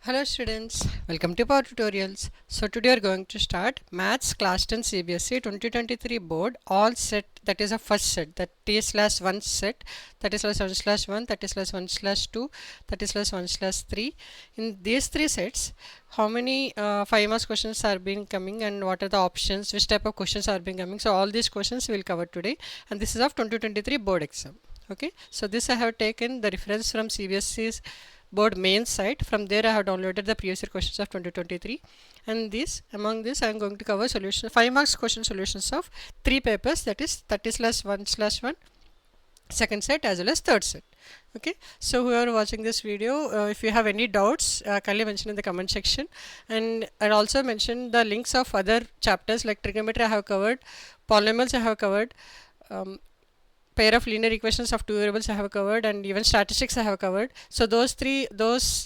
Hello students, welcome to Power Tutorials. So today we are going to start Maths Class 10 CBSE 2023 board all set, that is a first set, that T/1 set, that is slash 1/1, that is slash 1/2, that is slash 1/3. In these three sets, how many 5 marks questions are being coming and what are the options, which type of questions are being coming. So all these questions we will cover today, and this is of 2023 board exam. Okay, so this I have taken the reference from CBSE's board main site. From there I have downloaded the previous year questions of 2023, and among this I am going to cover solution 5 marks question solutions of 3 papers, that is 30/1/1 second set as well as third set. Okay, so who are watching this video, if you have any doubts, kindly mention in the comment section, and I also mention the links of other chapters like trigonometry I have covered, polynomials I have covered, pair of linear equations of two variables I have covered, and even statistics I have covered. So those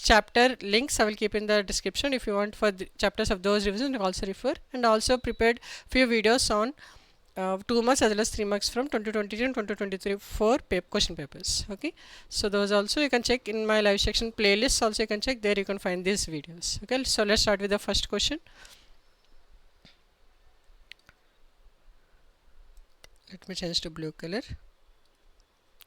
chapter links I will keep in the description. If you want for the chapters of those revisions, you can also refer, and also prepared few videos on 2 marks as well as 3 marks from 2022 and 2023 for question papers. Okay, so those also you can check in my live section playlist. Also you can check there, you can find these videos. Okay, so let's start with the first question. Let me change to blue color.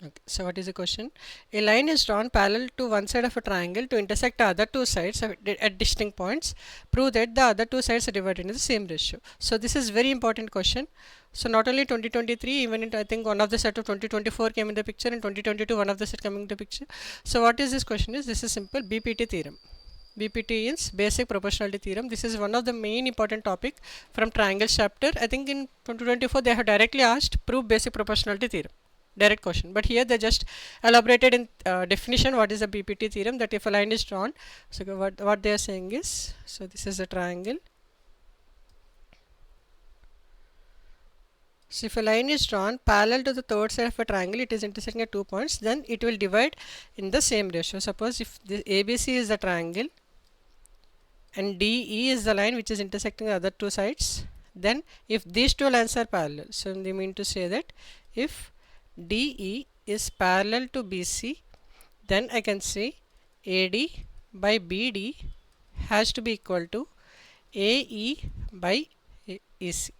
Okay, so what is the question? A line is drawn parallel to one side of a triangle to intersect the other two sides at distinct points. Prove that the other two sides are divided in the same ratio. So this is very important question. So not only 2023, even in I think one of the set of 2024 came in the picture, and 2022 one of the set coming in the picture. So what is this question is? This is simple BPT theorem. BPT is basic proportionality theorem. This is one of the main important topic from triangles chapter. I think in 2024 they have directly asked prove basic proportionality theorem, direct question, but here they just elaborated in definition what is a BPT theorem, that if a line is drawn, so what they are saying is, so this is a triangle. So if a line is drawn parallel to the third side of a triangle, it is intersecting at 2 points, then it will divide in the same ratio. Suppose if the ABC is the triangle and DE is the line which is intersecting the other two sides, then if these two lines are parallel, so they mean to say that if DE is parallel to BC, then I can say AD by BD has to be equal to AE by EC.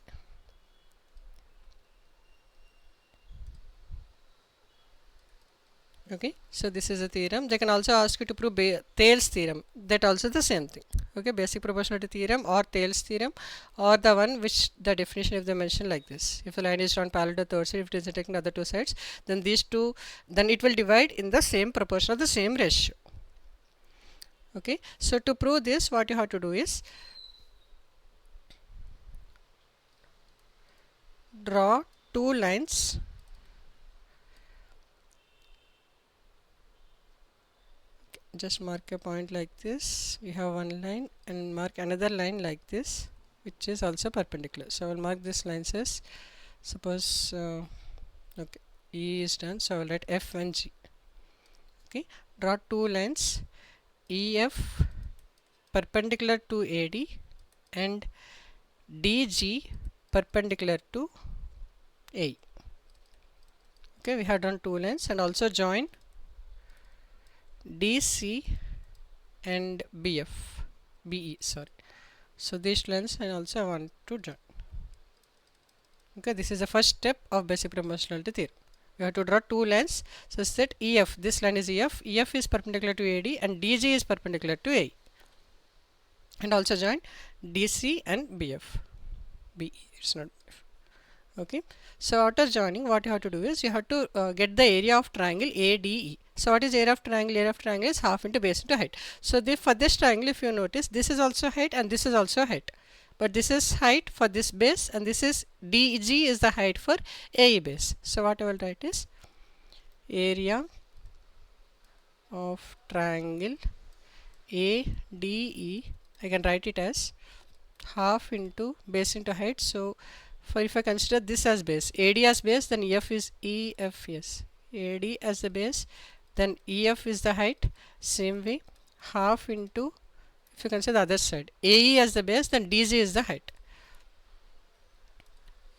Okay, so this is a theorem. They can also ask you to prove Thales theorem, that also the same thing. Okay, basic proportionality theorem or Thales theorem, or the one which the definition if they mention like this: if a line is drawn parallel to the third side, if it is intersecting the other two sides, then these two, then it will divide in the same proportion of the same ratio. Okay, so to prove this, what you have to do is draw two lines just mark a point like this. We have one line and mark another line like this, which is also perpendicular. So I will mark this line as, suppose okay, E is done, so I will write F and G. Okay, draw two lines EF perpendicular to AD and DG perpendicular to A. Okay, we have done two lines, and also join DC and BE, sorry. So these lines and also I want to join. Okay, this is the first step of basic proportionality theorem. You have to draw two lines such that EF, this line is EF is perpendicular to AD and DG is perpendicular to A, and also join DC and BE, it's not BF. Okay, so after joining, what you have to do is you have to get the area of triangle ADE. So what is area of triangle? Area of triangle is half into base into height. So for this triangle, if you notice, this is also height and this is also height, but this is height for this base and this is DG is the height for AE base. So what I will write is area of triangle ADE. I can write it as half into base into height. So for if I consider this as base, AD as base, then EF is EF, yes, AD as the base, then EF is the height. Same way, half into, if you consider the other side, AE as the base, then DG is the height,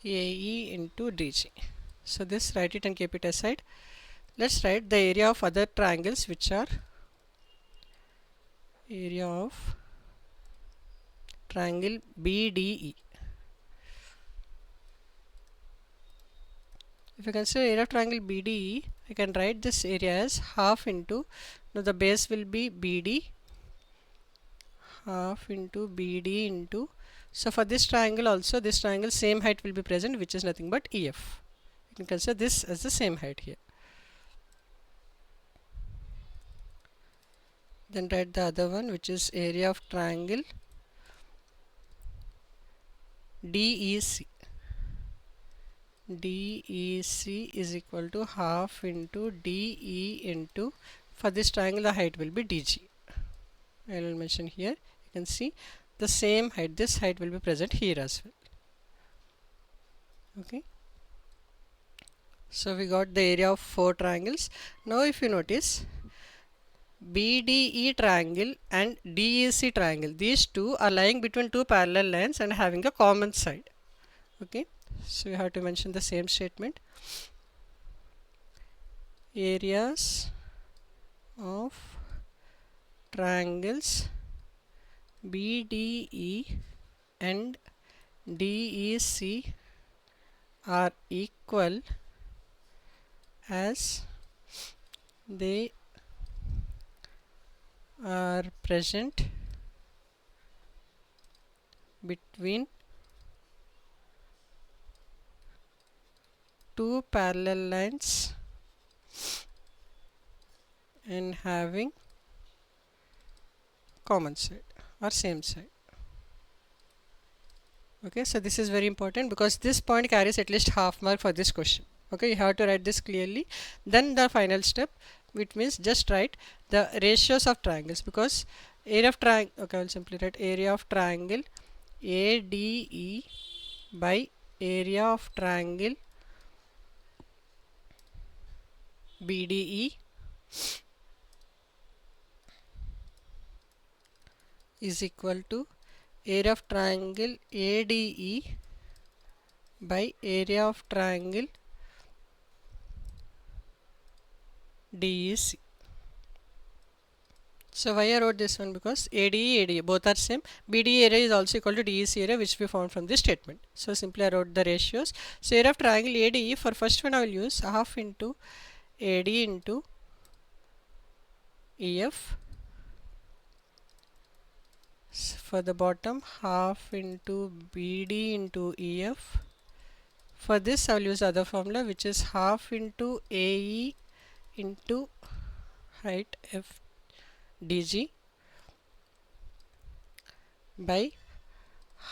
AE into DG. So this, write it and keep it aside. Let's write the area of other triangles, which are area of triangle BDE. If you consider area of triangle BDE, I can write this area as half into, now the base will be BD, half into BD into, so for this triangle also, this triangle same height will be present, which is nothing but EF. You can consider this as the same height here. Then write the other one, which is area of triangle DEC. DEC is equal to half into DE into, for this triangle the height will be DG. I will mention here. You can see the same height, this height will be present here as well. Okay. So we got the area of 4 triangles. Now if you notice, BDE triangle and DEC triangle, these two are lying between two parallel lines and having a common side. Okay. So you have to mention the same statement. Areas of triangles BDE and DEC are equal as they are present between two parallel lines and having common side or same side. Okay, so this is very important because this point carries at least half mark for this question. Okay, you have to write this clearly. Then the final step, which means just write the ratios of triangles, because area of triangle, okay, I will simply write area of triangle ADE by area of triangle BDE is equal to area of triangle ADE by area of triangle DEC. So why I wrote this one? Because ADE both are same. BDE area is also equal to DEC area, which we found from this statement. So simply I wrote the ratios. So area of triangle ADE, for first one I will use half into AD into EF. For the bottom, half into BD into EF. For this I will use other formula, which is half into AE into height FDG by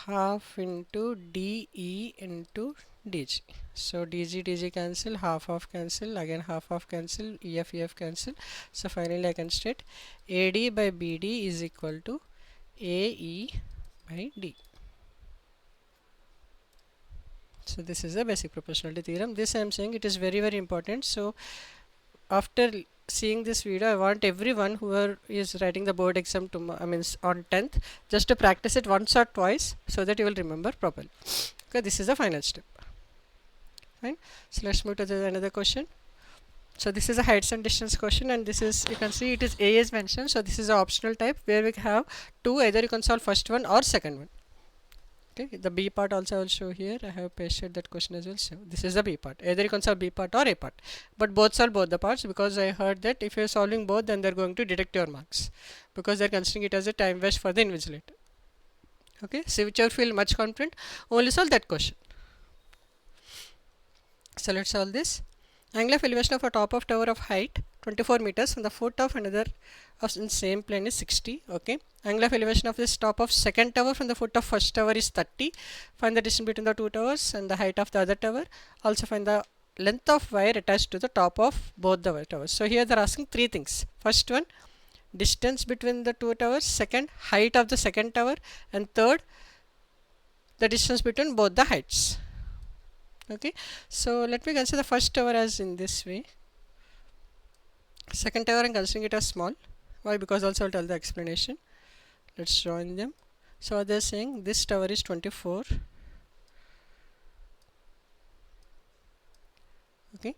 half into DE into DG. So DG cancel, half cancel, again half cancel, EF cancel. So finally I can state AD by BD is equal to AE by D. So this is the basic proportionality theorem. This I am saying it is very important. So after seeing this video, I want everyone who is writing the board exam on 10th, just to practice it once or twice so that you will remember properly. Okay, this is the final step. Fine. So let's move to another question. So this is a heights and distance question, and this is, you can see it is A is mentioned. So this is an optional type where we have two, either you can solve first one or second one. Okay, the B part also I will show here. I have pasted that question as well. So this is the B part. Either you can solve B part or A part, but both solve both the parts, because I heard that if you are solving both, then they are going to deduct your marks, because they are considering it as a time waste for the invigilator. Okay, so whichever feel much confident, only solve that question. So let's solve this. Angle of elevation of a top of tower of height 24 meters from the foot of another of in same plane is 60. Okay. Angle of elevation of this top of second tower from the foot of first tower is 30. Find the distance between the two towers and the height of the other tower. Also find the length of wire attached to the top of both the towers. So here they are asking three things. First one, distance between the two towers. Second, height of the second tower. And third, the distance between both the heights. Okay, so let me consider the first tower as in this way. Second tower I am considering it as small. Why? Because also I will tell the explanation. Let's join them. So they are saying this tower is 24. Okay,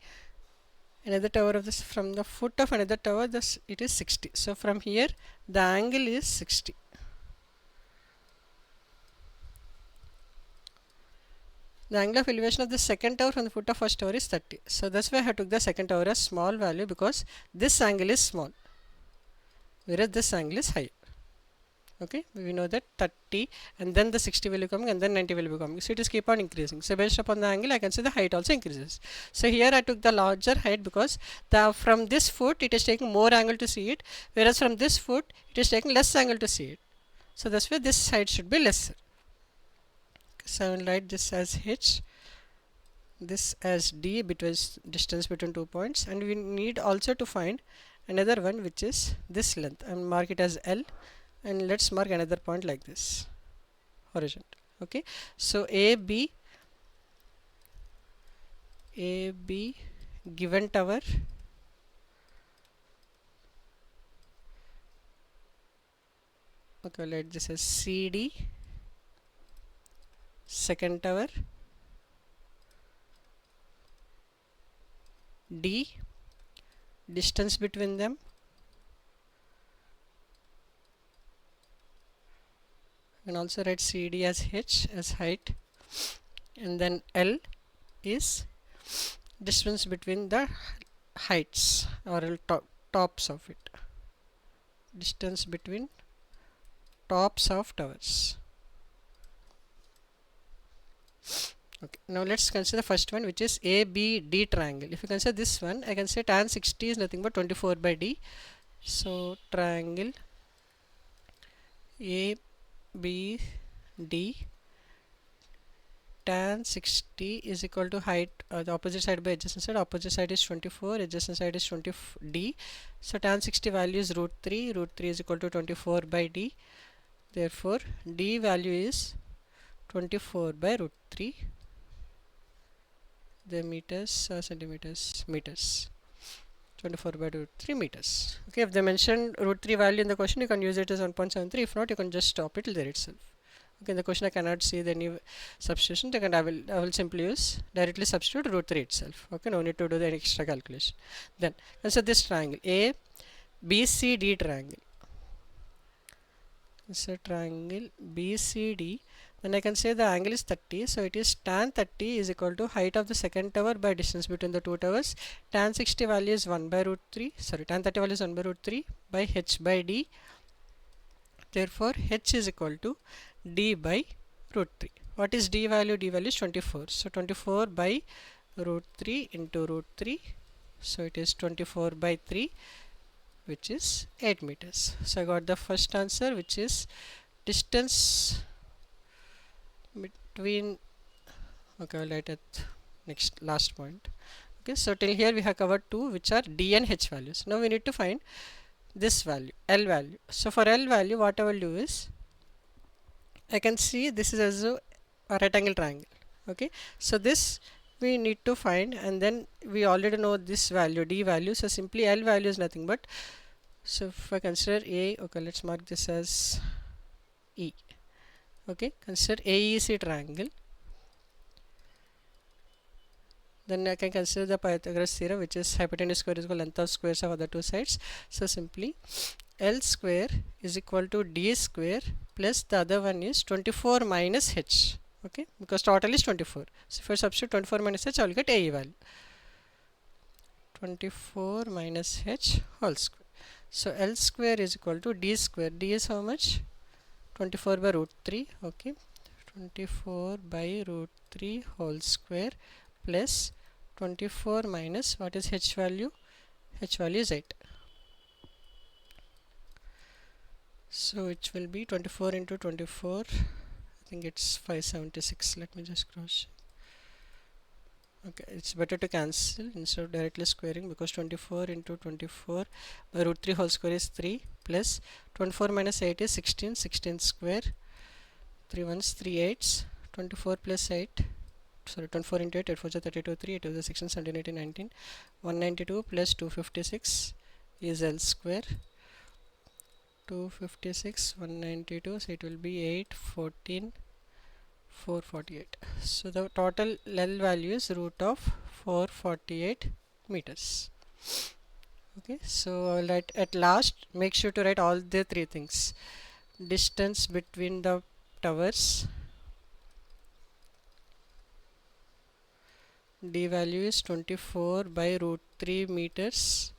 another tower of this, from the foot of another tower, this it is 60. So from here the angle is 60. The angle of elevation of the second tower from the foot of first tower is 30. So that's why I took the second tower as small value, because this angle is small, whereas this angle is high. Okay, we know that 30 and then the 60 will be coming and then 90 will be coming. So it is keep on increasing. So based upon the angle, I can say the height also increases. So here I took the larger height because the from this foot it is taking more angle to see it, whereas from this foot it is taking less angle to see it. So that's why this height should be lesser. So I will write this as h, this as d, between distance between 2 points, and we need also to find another one, which is this length, and mark it as L, and let's mark another point like this, horizontal. Okay, so AB given tower okay, let this as CD second tower, D distance between them, and also write CD as h as height, and then L is distance between the heights or tops of it, distance between tops of towers. Okay, now let's consider the first one, which is ABD triangle. If you consider this one, I can say tan 60 is nothing but 24 by D. So triangle ABD, tan 60 is equal to height, the opposite side by adjacent side. Opposite side is 24, adjacent side is 20 D. So tan 60 value is root 3. Root 3 is equal to 24 by D. Therefore D value is 24 by root 3. The meters centimeters, meters, 24 by root 3 meters. Okay, if they mention root 3 value in the question, you can use it as 1.73. If not, you can just stop it there itself. Okay, in the question I cannot see the any substitution, then I will simply use directly substitute root 3 itself. Okay, no need to do the extra calculation. Then consider this triangle ABCD triangle. It's a triangle BCD. Then I can say the angle is 30, so it is tan 30 is equal to height of the second tower by distance between the two towers. Tan 60 value is 1 by root 3, sorry, tan 30 value is 1 by root 3 by h by d. Therefore h is equal to d by root 3. What is d value? D value is 24. So 24 by root 3 into root 3. So it is 24 by 3, which is 8 meters. So I got the first answer, which is distance between, okay, I'll write at next last point. Okay, so till here we have covered two, which are D and H values. Now we need to find this value, L value. So for L value, what I will do is, I can see this is also a rectangle triangle. Okay, so this we need to find, and then we already know this value, D value. So simply L value is nothing but, so if I consider A, okay, let's mark this as E. Okay, consider AEC triangle. Then I can consider the Pythagoras theorem, which is hypotenuse square is equal to length of squares of other two sides. So simply L square is equal to D square plus the other one is 24 minus H. Okay, because total is 24. So if I substitute 24 minus H, I will get AE value. 24 minus H whole square. So L square is equal to D square. D is how much? 24 by root 3. Okay, 24 by root 3 whole square plus 24 minus, what is H value? H value is 8. So it will be 24 into 24. I think it's 576. Let me just cross. Okay, it's better to cancel instead of directly squaring, because 24 into 24 by root 3 whole square is 3 plus 24 minus 8 is 16. 16 square, 3 ones, 3 eights, 24 plus 8, sorry, 24 into 8, 8 4 is 32, 3, 8 is 16, 17, 18, 19, 192 plus 256 is L square. 256, 192, so it will be 8, 14, 448. So the total L value is root of 448 meters. Okay, so I'll write at last, make sure to write all the three things. Distance between the towers, d value is 24 by root 3 meters.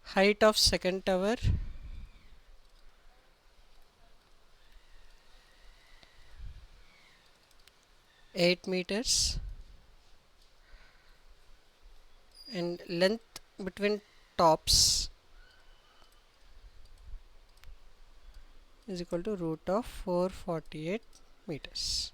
Height of second tower, 8 meters, and length between tops is equal to root of 448 meters.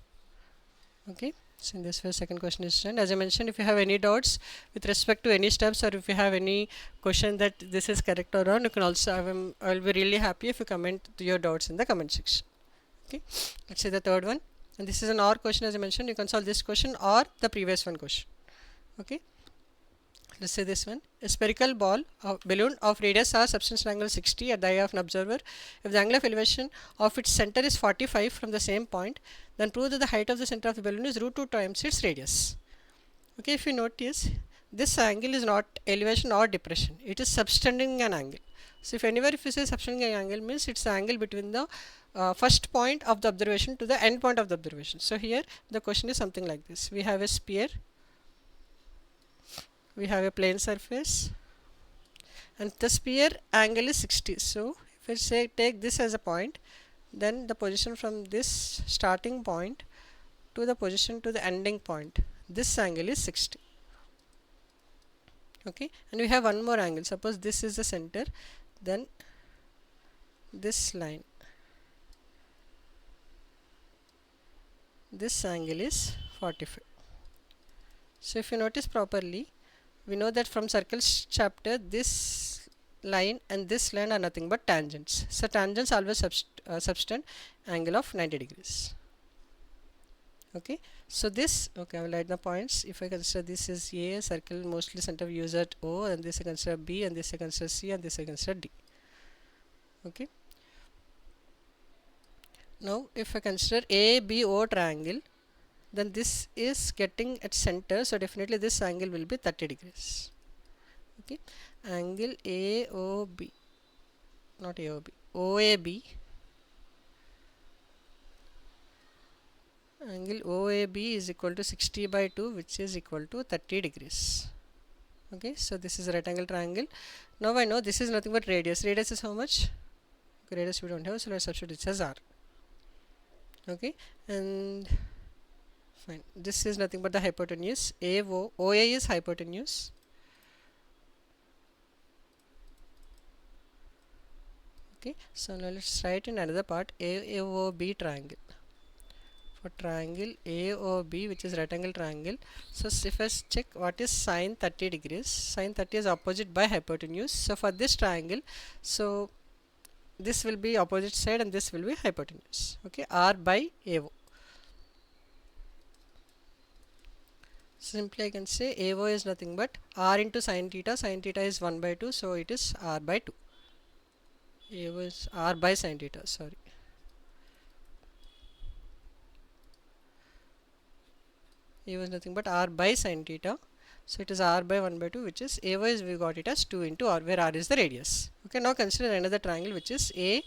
Okay, so in this way second question is done. As I mentioned, if you have any doubts with respect to any steps, or if you have any question that this is correct or wrong, you can also I'll be really happy if you comment your doubts in the comment section. Okay, let's see the third one, and this is an OR question. As I mentioned, you can solve this question or the previous one question. Okay, let's say this one. A spherical balloon of radius r substance angle 60 at the eye of an observer. If the angle of elevation of its center is 45 from the same point, then prove that the height of the center of the balloon is root 2 times its radius. Okay, if you notice, this angle is not elevation or depression, it is subtending an angle. So if anywhere if you say subtending an angle, means it's the angle between the first point of the observation to the end point of the observation. So here the question is something like this. We have a sphere, we have a plane surface, and the sphere angle is 60. So if I say take this as a point, then the position from this starting point to the position to the ending point, this angle is 60. Okay, and we have one more angle. Suppose this is the center, then this line, this angle is 45. So if you notice properly, we know that from Circles chapter, this line and this line are nothing but tangents. So tangents always subtend angle of 90 degrees. Okay, so this, okay, I will write the points. If I consider this is A, circle mostly center views at O, and this I consider B, and this I consider C, and this I consider D. Okay, now if I consider ABO triangle, then this is getting at center, so definitely this angle will be 30 degrees. Okay, angle AOB, not AOB, OAB, angle OAB is equal to 60 by 2, which is equal to 30 degrees. Okay, so this is a right angle triangle. Now I know this is nothing but radius. Radius is how much? Okay, radius we don't have, so let's substitute it as R. Okay, and fine, this is nothing but the hypotenuse. OA is hypotenuse. Okay, so now let's write in another part AOB triangle. For triangle AOB, which is right angle triangle, so if I check what is sine 30 degrees, sine 30 is opposite by hypotenuse. So for this triangle, so this will be opposite side and this will be hypotenuse. Okay, R by AO. Simply I can say AO is nothing but R into sine theta is 1 by 2, so it is R by 2. AO is R by sine theta, sorry. AO is nothing but R by sine theta, so it is R by 1 by 2, which is AO is, we got it as 2 into R, where R is the radius. Okay, now consider another triangle which is AOD.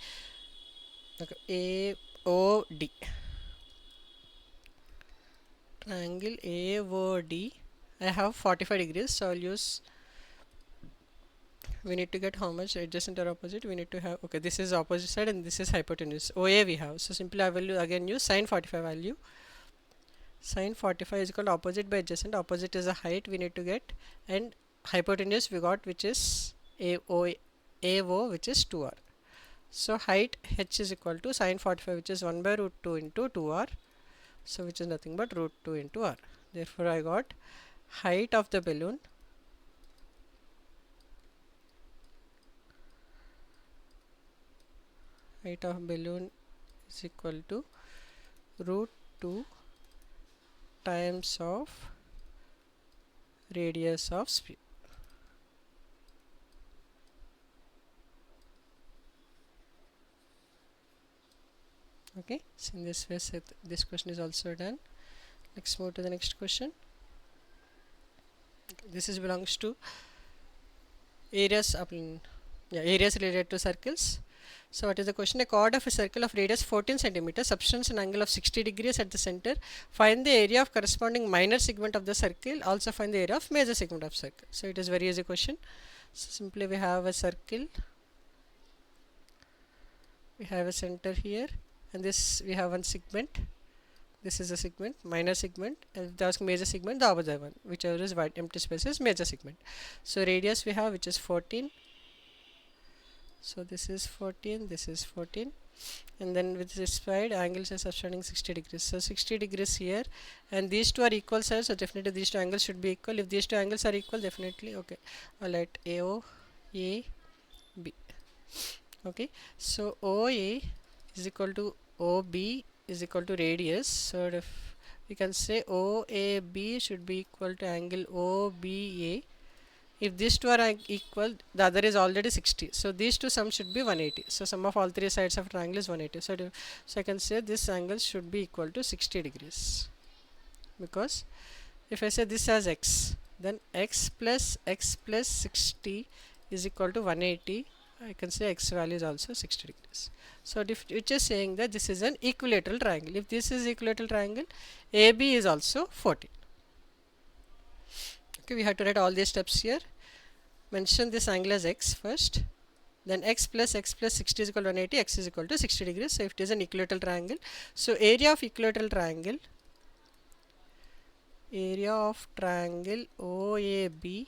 Triangle AOD, I have 45 degrees, so I'll use, we need to get how much adjacent or opposite, we need to have, okay, this is opposite side and this is hypotenuse. OA we have, so simply I will again use sine 45 value. Sine 45 is equal to opposite by adjacent. Opposite is a height we need to get, and hypotenuse we got, which is AO, which is 2R. So height h is equal to sine 45, which is 1 by root 2 into 2R, so which is nothing but root 2 into R. Therefore I got height of the balloon is equal to root 2 times of radius of sphere. Okay, so in this way this question is also done. Let's move to the next question. Okay, this is belongs to areas areas related to circles. So what is the question? A chord of a circle of radius 14 centimeters subtends an angle of 60 degrees at the center. Find the area of corresponding minor segment of the circle. Also find the area of major segment of circle. So it is very easy question. So simply we have a circle, we have a center here, and this we have one segment. This is a segment, minor segment, and if they ask major segment, the opposite one, whichever is white empty space is major segment. So radius we have, which is 14. So this is 14, this is 14, and then with this side angles are subtending 60 degrees. So 60 degrees here, and these two are equal sides, so definitely these two angles should be equal. If these two angles are equal, definitely okay. I'll write AO A B. Okay, so OA is equal to OB is equal to radius. So if we can say OAB should be equal to angle OBA. If these two are equal, the other is already 60. So these two sum should be 180. So sum of all three sides of triangle is 180. So I can say this angle should be equal to 60 degrees. Because if I say this as x, then x plus 60 is equal to 180. I can say x value is also 60 degrees. So which is saying that this is an equilateral triangle. If this is equilateral triangle, AB is also 14. Okay, we have to write all these steps here. Mention this angle as x first, then x plus 60 is equal to 180, x is equal to 60 degrees. So if it is an equilateral triangle, so area of equilateral triangle, OAB,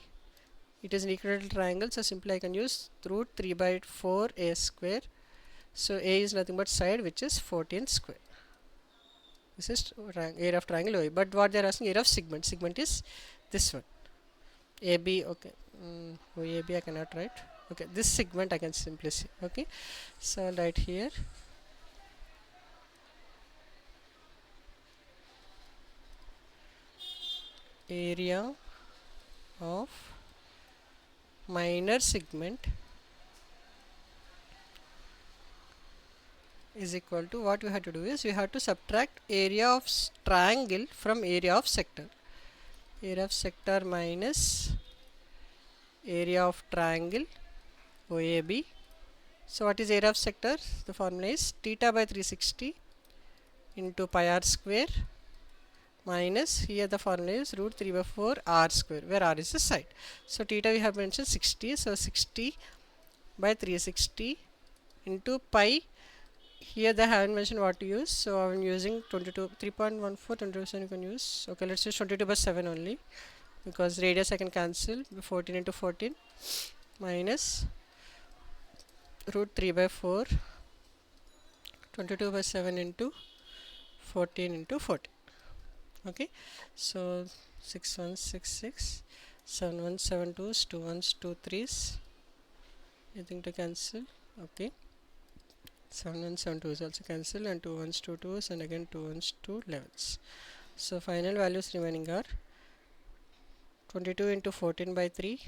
it is an equilateral triangle, so simply I can use root 3 by 4 a square. So a is nothing but side, which is 14 square. This is area of triangle OA. But what they are asking, area of segment. Segment is this one. AB, okay. OAB I cannot write. Okay, this segment I can simply see. Okay, so I'll write here area of minor segment is equal to, what we have to do is we have to subtract area of triangle from area of sector. Area of sector minus area of triangle OAB. So what is area of sector? The formula is theta by 360 into pi r square minus, here the formula is root 3 by 4 r square, where r is the side. So theta we have mentioned 60, so 60 by 360 into pi. Here they haven't mentioned what to use, so I'm using 3.14, 22% you can use. Okay, let's use 22 by 7 only, because radius I can cancel. 14 into 14 minus root 3 by 4, 22 by 7 into 14 into 14. Okay, so 6166, 7172s, 2 1s, 2 3s, anything to cancel. Okay, 7 1 7 2 is also cancel, and 2 1s 2 2s, and again 2 1s 2 11s. So final values remaining are 22 into 14 by 3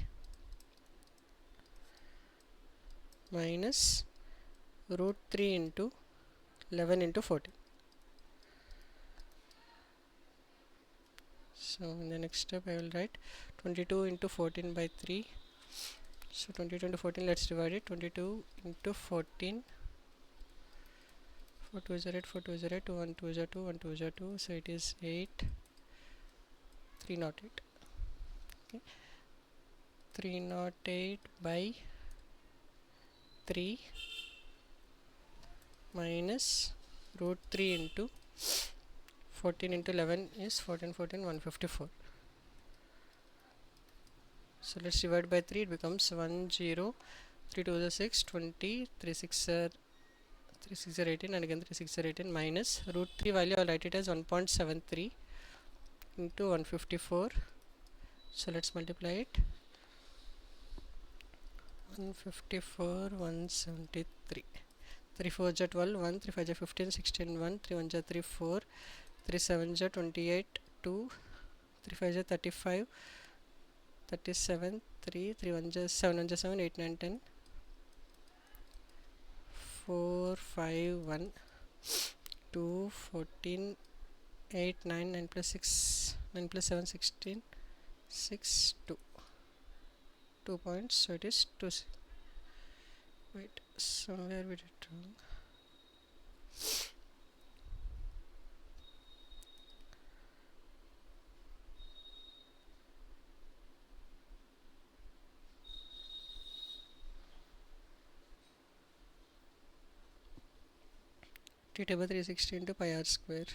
minus root 3 into 11 into 14. So in the next step I will write 22 into 14 by 3. So 22 into 14, let's divide it. 22 into 14, 4 2 is 8, 4 2 is 8, 2 1 2 is 2, 1 2 is 2, so it is 8, 308. Okay, 308 by 3 minus root 3 into 14 into 11 is 14 14 154. So let's divide by 3, it becomes 1 0, 3 2 is 6, 20, 3 6 are 3 6 are 18, and again 3 6 are 18, minus root 3 value I'll write it as 1.73 into 154. So let's multiply it. 154 173, 3 4 is 12, 1 3 5 is 15, 16 1, 3 1 is 3 4, 3 7 is 28 2, 3 5 is 35, 37 3, 3 1 is 7 1 is 7, 8 9 10, 4 5 1, 2 14, 8 9, 9 plus 6, 9 plus 7 16, 6 2. 2 points, so it is 2. Wait, somewhere we did wrong. T table 360 into pi r square.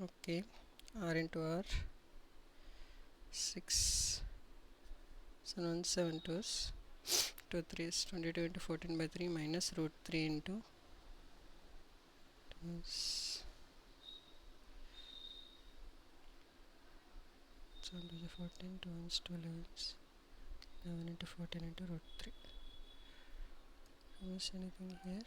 Okay, r into r 6 772s 2 3s 22 into 14 by 3 minus root 3 into 7 to the 14 2 ones 2 11s 11 into 14 into root 3. Miss anything here?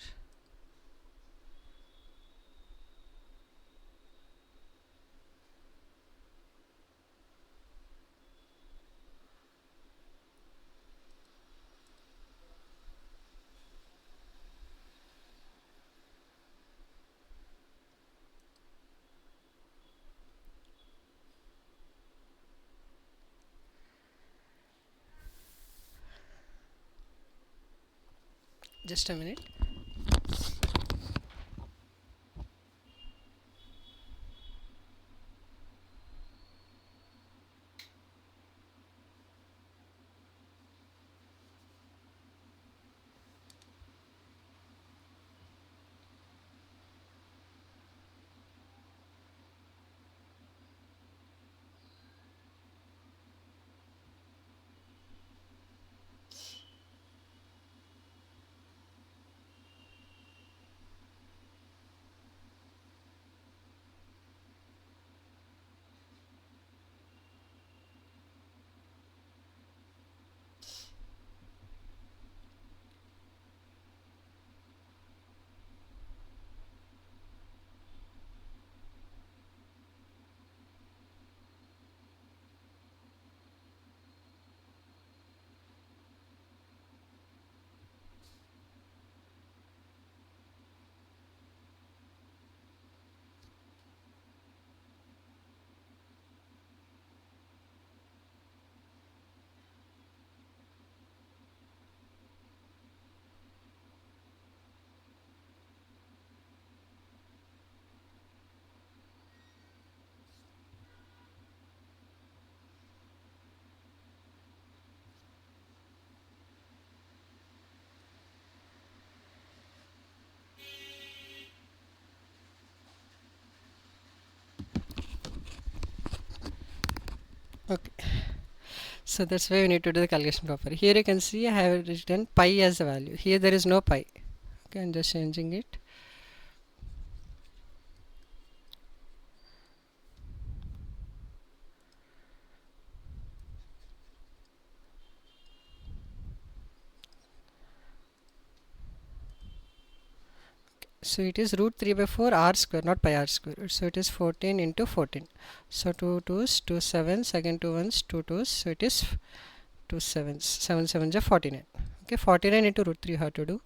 Just a minute. Okay, so that's why we need to do the calculation properly. Here you can see I have written pi as a value. Here there is no pi. Okay, I'm just changing it. So it is root 3 by 4 r square, not pi r square. So it is 14 into 14. So 2 2s, 2 7s, again 2 1s, 2 2s. So it is 2 7s. 7 7s are 49. Okay, 49 into root 3 you have to do.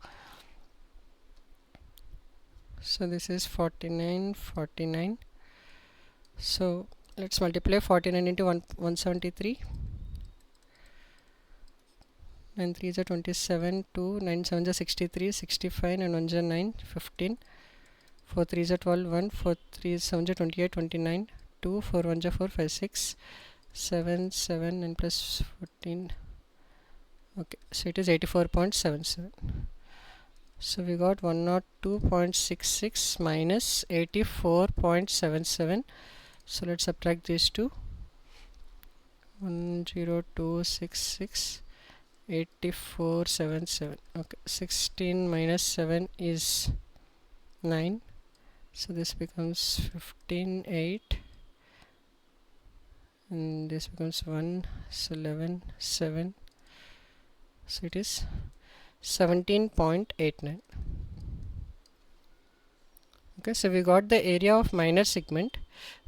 So this is 49, 49. So let's multiply 49 into 173. 9 3 is 27, 2, 9 7 is 63, 65, and 1 is 9, 15. 4 3 is 12, 1, 4 3 is 7 is 28, 29, 2, 4 1 is 4, 5, 6, 7, 7, and plus 14. Okay, so it is 84.77. So we got 102.66 minus 84.77. So let's subtract these two. 10266 8477. Okay, 16 minus 7 is 9. So this becomes 15 8, and this becomes 1, so 11 7. So it is 17.89. Okay, so we got the area of minor segment,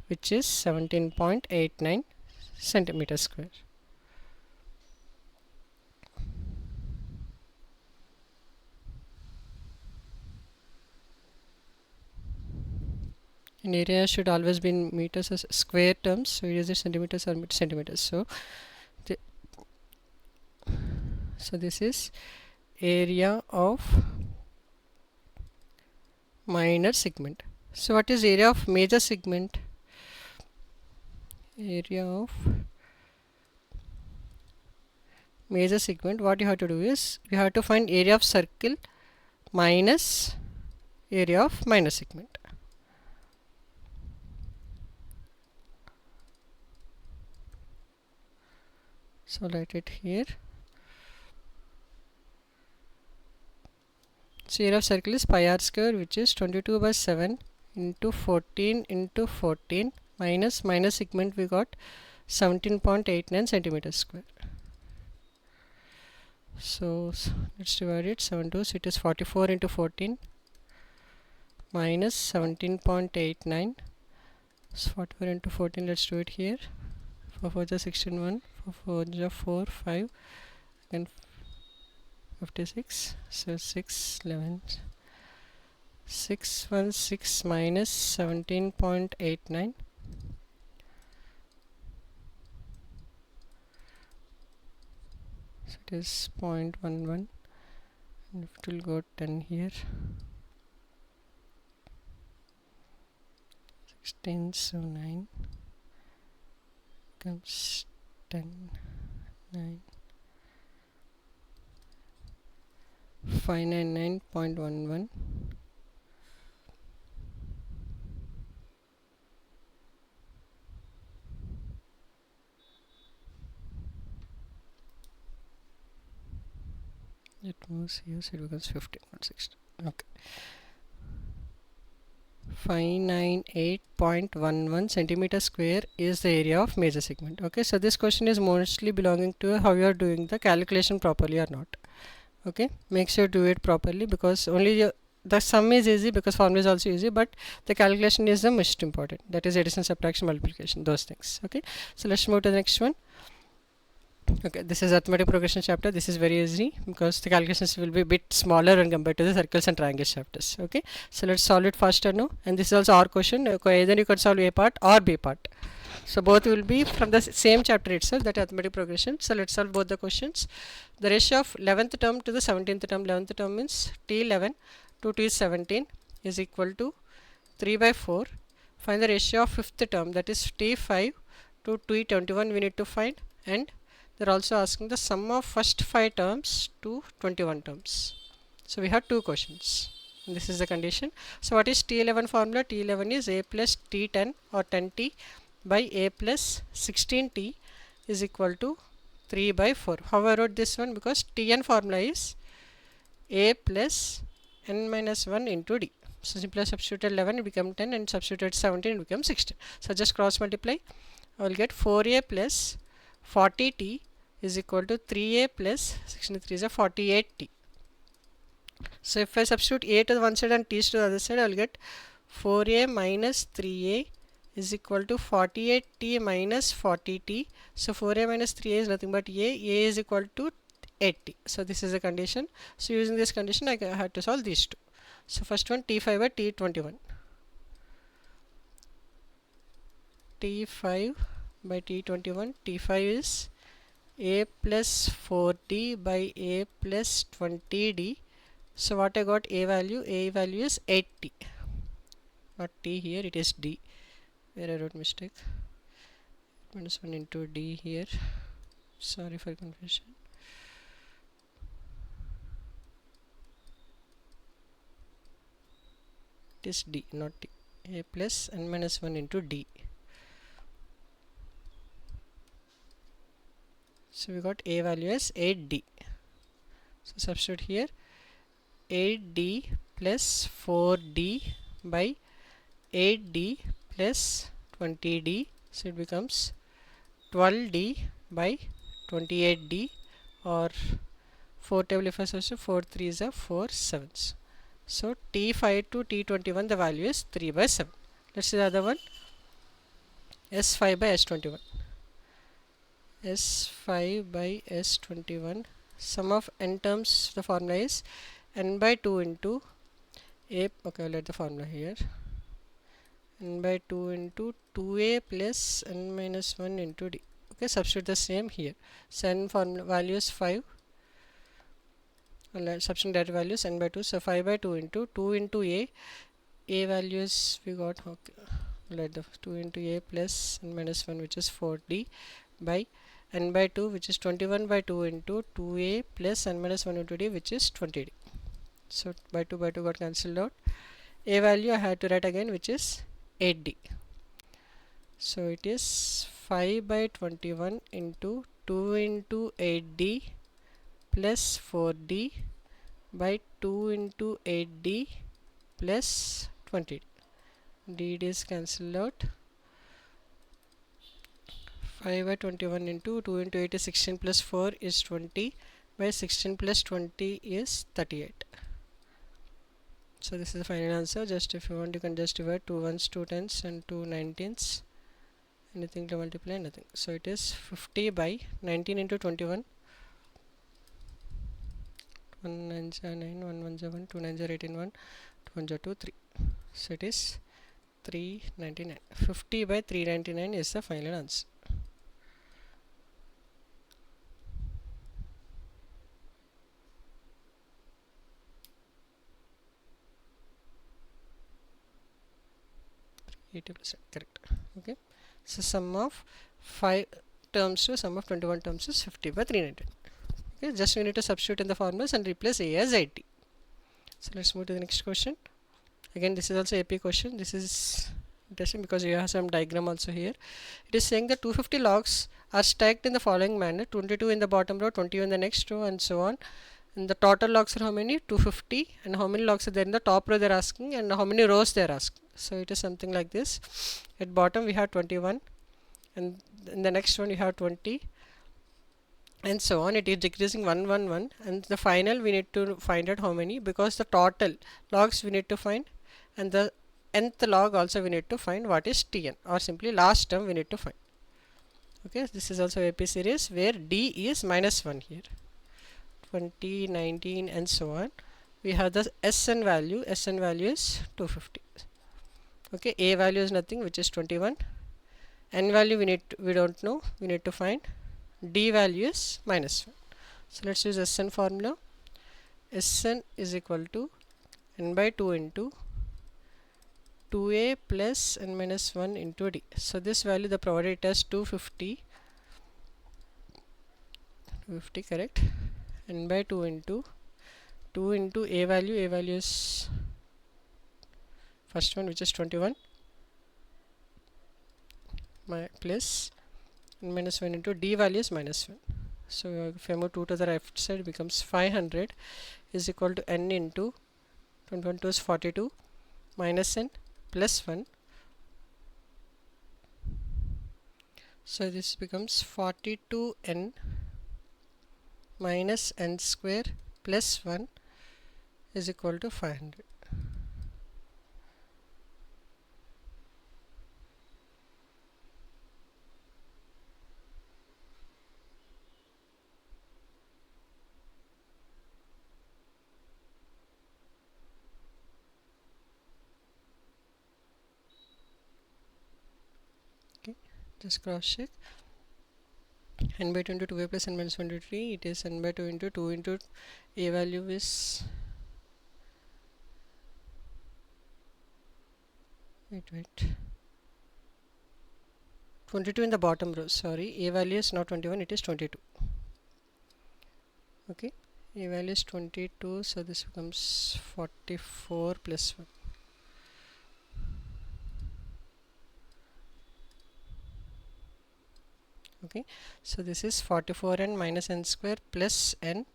which is 17.89 centimeter square. And area should always be in meters as square terms, so it is centimeters or centimeters. So So this is area of minor segment. So what is area of major segment? Area of major segment, what you have to do is you have to find area of circle minus area of minor segment. So write it here. So area of circle is pi r square, which is 22/7 into 14 into 14 minus minor segment we got 17.89 centimeters square. So let's divide it 7 2s, it is 44 into 14 minus 17.89. So 44 into 14, let's do it here. 4 4 is 16 1, 4 4 is 4 5 and 56. So 6 11. 616 minus 17.89. So it is 0.11 and it will go 10 here. 16 so 9 comes 10 9 599.11. It moves here, so it becomes 15 not 16. Okay, 598.11 centimeter square is the area of major segment. Okay, so this question is mostly belonging to how you are doing the calculation properly or not. Okay, make sure do it properly, because only the sum is easy because formula is also easy, but the calculation is the most important, that is addition, subtraction, multiplication, those things. Okay, so let's move to the next one. Okay, this is arithmetic progression chapter. This is very easy because the calculations will be a bit smaller when compared to the circles and triangles chapters. Okay, so let's solve it faster now. And this is also our question. Okay, either you can solve A part or B part. So both will be from the same chapter itself, that arithmetic progression. So let's solve both the questions. The ratio of 11th term to the 17th term. 11th term means T11 to T17 is equal to 3/4. Find the ratio of 5th term, that is T5 to T21 we need to find, and they're also asking the sum of first 5 terms to 21 terms. So we have two questions. This is the condition. So what is T11 formula? T11 is A plus T10 or 10T by A plus 16T is equal to 3/4. How I wrote this one? Because Tn formula is A plus n minus 1 into D. So simply substitute 11, it becomes 10, and substitute 17, it becomes 16. So just cross multiply. I will get 4A plus 40T is equal to 3A plus 63 is a 48T. So if I substitute A to the one side and T to the other side, I will get 4A minus 3A is equal to 48T minus 40T. So 4A minus 3A is nothing but A is equal to 8T. So this is the condition. So using this condition, I had to solve these two. So first one, T5 by T21. T5 by T21. T5 is A plus 4D by A plus 20D. So what I got A value? A value is 8T. Not T here, it is D. Where I wrote mistake. Minus 1 into D here. Sorry for confusion. It is D, not T. A plus n minus 1 into D. So we got A value as 8D. So substitute here 8D plus 4D by 8D plus 20D. So it becomes 12D by 28D, or 4 table if I substitute 4 3s are 4 7s. So T5 to T21 the value is 3/7. Let's see the other one. S5 by S21. S5 by S21. Sum of n terms, the formula is n by 2 into A. Okay, I'll let the formula here. N by 2 into 2A plus n minus 1 into D. Okay, substitute the same here. So n formula value is 5. substituting derivative values n by 2, so 5 by 2 into 2 into a values we got, okay, let the 2 into a plus n minus 1, which is 4d, by n by 2, which is 21 by 2 into 2a plus n minus 1 into d, which is 20d. So by 2 got cancelled out. A value I had to write again, which is 8d. So it is 5 by 21 into 2 into 8d plus 4d by 2 into 8d plus 20d. d is cancelled out. 5 by 21 into 2 into 8 is 16 plus 4 is 20 by 16 plus 20 is 38. So this is the final answer. Just if you want, you can just divide 2 ones, 2 tens and 2 19s. Anything to multiply, nothing. So it is 50 by 19 into 21. 1 9 are 9, 1 1 are 1, 2 9 are 18, 1, 2 1 are 2, 3. So it is 399. 50 by 399 is the final answer. Correct. Okay, so sum of 5 terms to sum of 21 terms is 50 by 399. Okay, just we need to substitute in the formulas and replace a as 80. So let's move to the next question. Again, this is also AP question. This is interesting because you have some diagram also here. It is saying that 250 logs are stacked in the following manner: 22 in the bottom row, 20 in the next row, and so on. And the total logs are how many? 250. And how many logs are there in the top row they are asking, and how many rows they are asking. So it is something like this. At bottom we have 21, and in the next one you have 20, and so on. It is decreasing 1 1 1, and the final we need to find out how many, because the total logs we need to find, and the nth log also we need to find what is tn, or simply last term we need to find. Okay, this is also AP series where d is minus 1 here. 20, 19 and so on. We have the Sn value. Sn value is 250. Okay, a value is nothing, which is 21. N value we don't know, we need to find. D value is minus 1. So let's use Sn formula. Sn is equal to n by 2 into 2a plus n minus 1 into d. So this value the provided as 250, correct. N by 2 into a value is first one, which is 21, plus n minus 1 into d value is minus 1. So if I move 2 to the right side, becomes 500 is equal to n into 21 to is 42 minus n plus 1. So this becomes 42n minus n square plus 1 is equal to 500. Okay, just cross check. N by 2 into 2a plus n minus 1 into 3, it is n by 2 into a value is, wait, 22 in the bottom row, sorry, a value is not 21, it is 22. Okay, a value is 22, so this becomes 44 plus 1. Okay, so this is 44n minus n square plus n.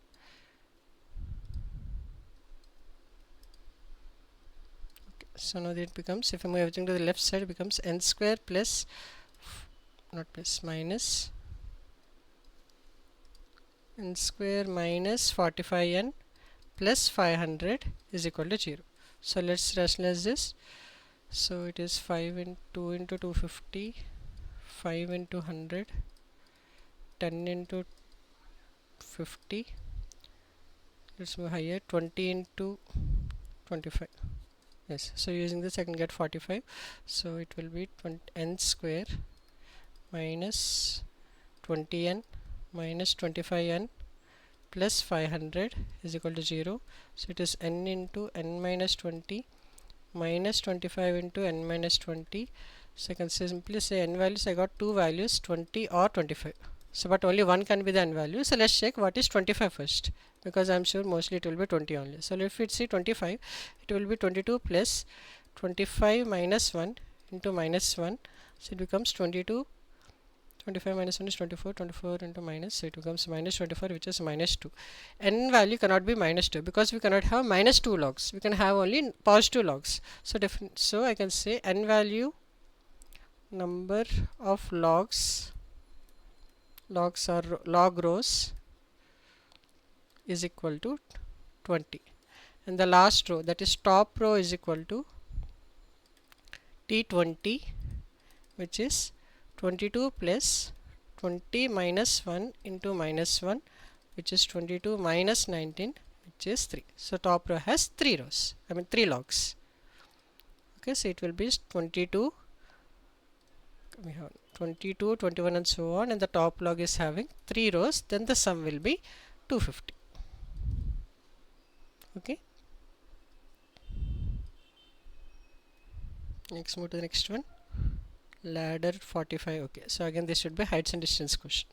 Okay, so now it becomes, if I move everything to the left side, it becomes n square plus, not plus, minus n square minus 45n plus 500 is equal to 0. So let's rationalize this. So it is 5 into 2 into 250, 5 into 100, 10 into 50, let's move higher, 20 into 25. Yes, so using this I can get 45. So it will be n square minus 20n minus 25n plus 500 is equal to 0. So it is n into n minus 20 minus 25 into n minus 20. So I can simply say n values. I got two values, 20 or 25. So but only one can be the n value. So let's check what is 25 first, because I am sure mostly it will be 20 only. So if we see 25, it will be 22 plus 25 minus 1 into minus 1. So it becomes 22. 25 minus 1 is 24, 24 into minus, so it becomes minus 24, which is minus 2. N value cannot be minus 2 because we cannot have minus 2 logs. We can have only positive logs. So I can say n value, number of logs or log rows is equal to 20. And the last row, that is top row, is equal to T20, which is 22 plus 20 minus 1 into minus 1, which is 22 minus 19, which is 3. So top row has 3 rows, I mean 3 logs. Okay, so it will be 22, we have 22, 21 and so on, and the top log is having 3 rows, then the sum will be 250. Okay, next move to the next one. Ladder 45. Okay, so again this should be heights and distance question.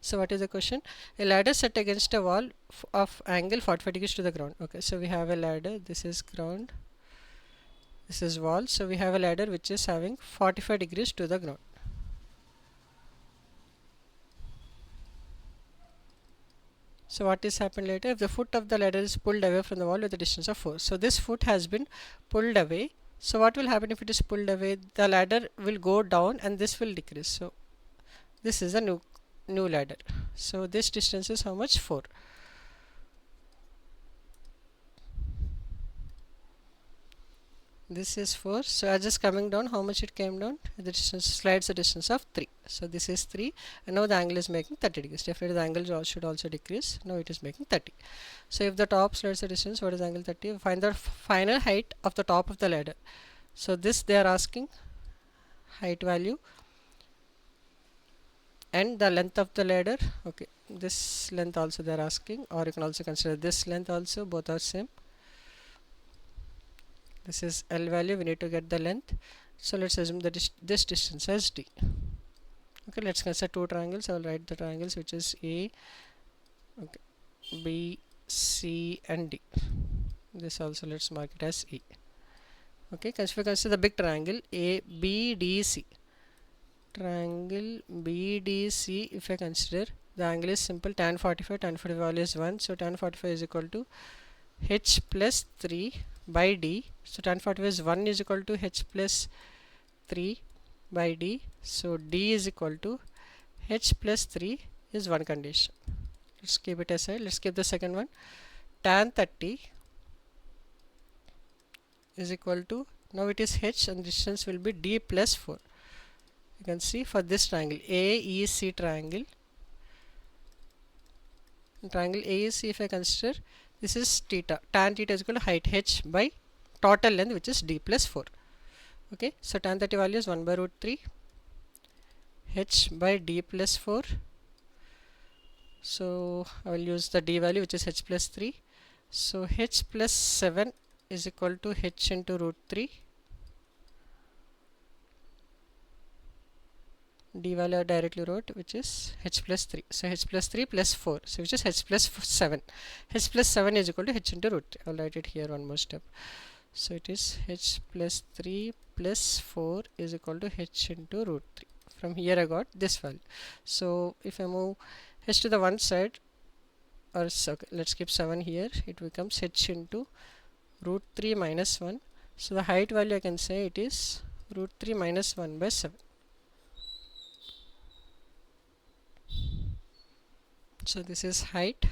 So what is the question? A ladder set against a wall of angle 45 degrees to the ground. Okay, so we have a ladder, this is ground, this is wall, so we have a ladder which is having 45 degrees to the ground. So what is happened later? If the foot of the ladder is pulled away from the wall with a distance of 4, so this foot has been pulled away. So what will happen if it is pulled away? The ladder will go down and this will decrease. So this is a new ladder. So this distance is how much? 4. This is 4. So as it's coming down, how much it came down? The distance slides the distance of 3. So this is 3, and now the angle is making 30 degrees. Definitely the angle should also decrease. Now it is making 30. So if the top slides the distance, what is angle 30? Find the final height of the top of the ladder. So this they are asking height value and the length of the ladder. Okay, this length also they are asking, or you can also consider this length also. Both are same. This is L value, we need to get the length. So let's assume that this distance as D. Okay, let's consider two triangles. I will write the triangles, which is A, okay, B, C and D. This also let's mark it as E. Okay, if we consider the big triangle ABDC, triangle BDC, if I consider, the angle is simple, tan 45, tan 45 value is 1, so tan 45 is equal to H plus 3 by D. So tan 45 is 1 is equal to H plus 3 by D. So D is equal to H plus 3 is one condition. Let's keep it aside. Let's keep the second one. Tan 30 is equal to, now it is H and distance will be D plus 4. You can see for this triangle AEC triangle, AEC, if I consider, this is theta, tan theta is equal to height H by total length, which is D plus 4. Okay, so tan 30 value is 1 by root 3 H by D plus 4. So I will use the D value, which is H plus 3. So H plus 7 is equal to H into root 3. D value I directly wrote, which is H plus 3. So H plus 3 plus 4, so which is H plus 7. H plus 7 is equal to H into root 3. I will write it here one more step. So it is H plus 3 plus 4 is equal to H into root 3. From here I got this value. So if I move H to the one side, or so, okay, let's keep 7 here, it becomes H into root 3 minus 1. So the height value I can say it is root 3 minus 1 by 7. So this is height.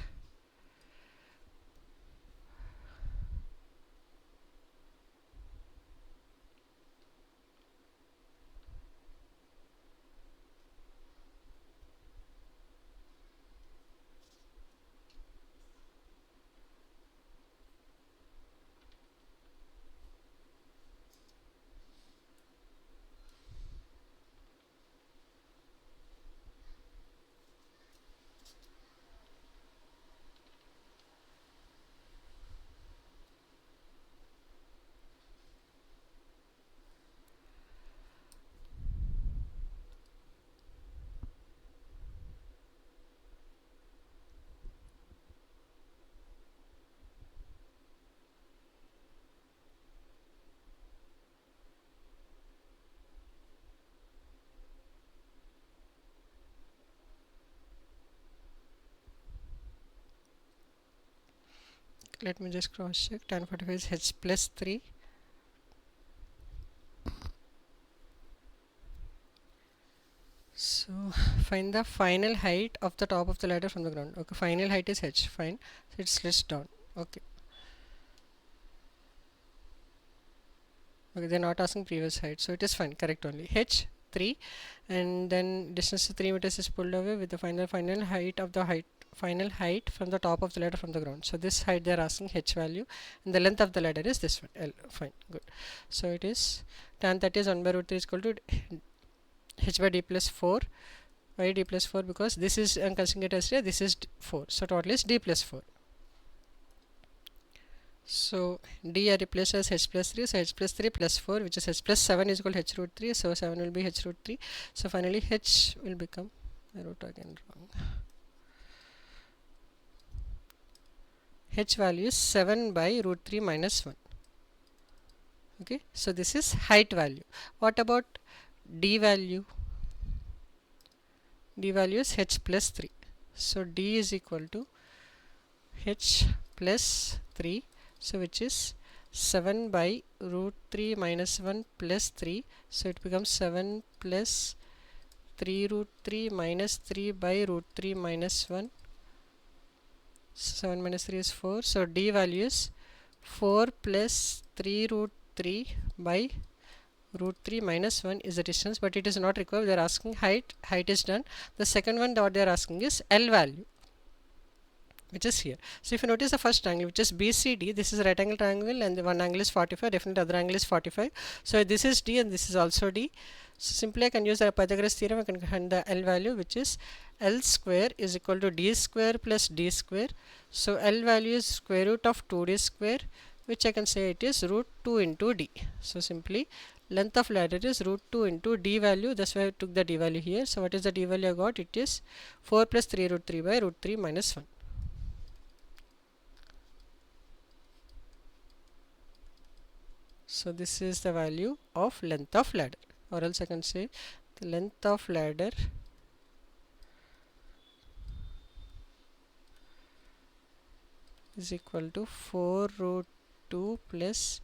let me just cross check. Tan 45 is h plus 3. So find the final height of the top of the ladder from the ground. Okay, final height is h, fine. So it's list down. Okay. Okay, they're not asking previous height, so it is fine, correct only. H 3, and then distance to 3 meters is pulled away with the final height of the final height from the top of the ladder from the ground. So this height they are asking h value, and the length of the ladder is this one, L. Fine, good. So it is tan 30 is 1 by root 3 is equal to h by d plus 4. Why d plus 4? Because this is considering it as this is 4, so total is d plus 4. So d I replace as h plus 3, so h plus 3 plus 4, which is h plus 7 is equal to h root 3, so 7 will be h root 3. So finally h will become, I wrote again wrong, h value is 7 by root 3 minus 1. Okay, so this is height value. What about d value? D value is h plus 3. So d is equal to h plus 3, so which is 7 by root 3 minus 1 plus 3, so it becomes 7 plus 3 root 3 minus 3 by root 3 minus 1. 7 minus 3 is 4, so d value is 4 plus 3 root 3 by root 3 minus 1 is the distance, but it is not required. They are asking height. Height is done. The second one what they are asking is L value, which is here. So if you notice the first angle, which is BCD, this is a right angle triangle, and the one angle is 45, definitely other angle is 45. So this is D and this is also D. So simply I can use the Pythagoras theorem. I can find the L value, which is L square is equal to D square plus D square. So L value is square root of 2D square, which I can say it is root 2 into D. So simply length of ladder is root 2 into D value. That's why I took the D value here. So what is the D value I got? It is 4 plus 3 root 3 by root 3 minus 1. So this is the value of length of ladder, or else I can say the length of ladder is equal to 4 root 2 plus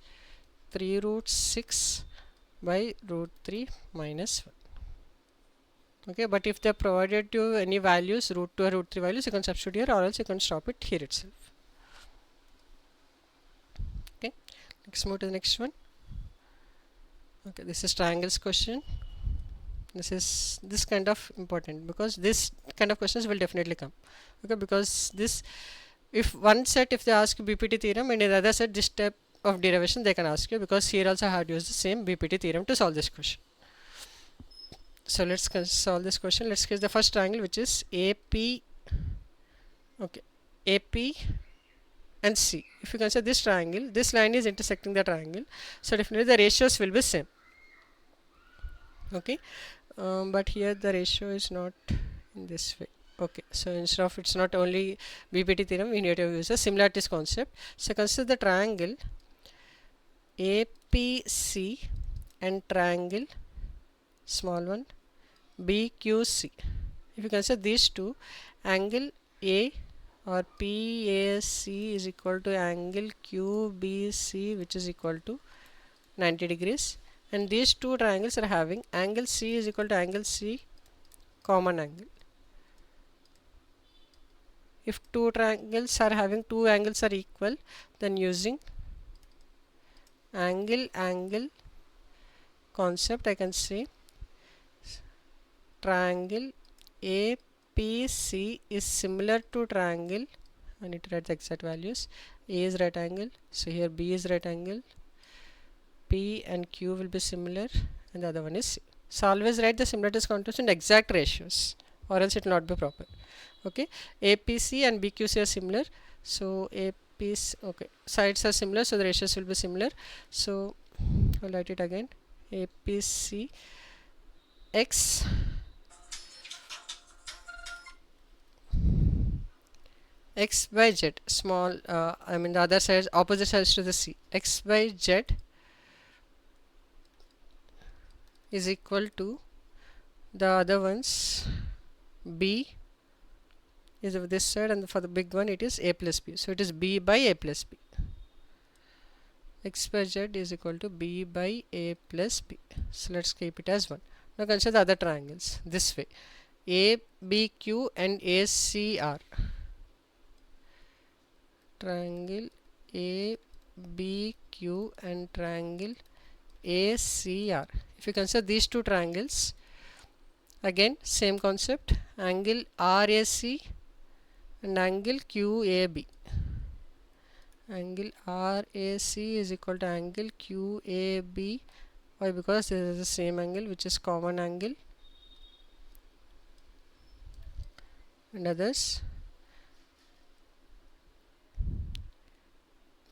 3 root 6 by root 3 minus 1. Okay, but if they provided you any values, root 2 or root 3 values, you can substitute here, or else you can stop it here itself. Okay, let's move to the next one. Okay, this is triangles question. This kind of important, because this kind of questions will definitely come. Okay, because this, if one set if they ask you BPT theorem, and in the other set this type of derivation they can ask you, because here also I have used the same BPT theorem to solve this question. So let's solve this question. Let's get the first triangle, which is AP. Okay, AP and C. If you consider this triangle, this line is intersecting the triangle, so definitely the ratios will be same. Okay, but here the ratio is not in this way. Okay, so instead of, it's not only BPT theorem, we need to use the similarities concept. So consider the triangle APC and triangle small one BQC. If you consider these two, angle A or PAC is equal to angle QBC, which is equal to 90 degrees, and these two triangles are having angle C is equal to angle C common angle. If two triangles are having two angles are equal, then using angle concept I can say triangle APC is similar to triangle, I need to write the exact values. A is right angle, so here B is right angle, P and Q will be similar, and the other one is C. So always write the similarities concepts in exact ratios, or else it will not be proper. Okay, APC and BQC are similar, so APC, okay, sides are similar, so the ratios will be similar. So I'll write it again, APC X X by Z small, I mean the other sides, opposite sides to the C, X by Z is equal to the other ones B is of this side, and for the big one it is a plus b. So it is b by a plus b. X by z is equal to b by a plus b. So let's keep it as 1. Now consider the other triangles this way. A, B, Q and A, C, R. Triangle A, B, Q and triangle A, C, R. If you consider these two triangles, again same concept, angle RAC and angle QAB. Angle RAC is equal to angle QAB. Why? Because this is the same angle, which is common angle, and others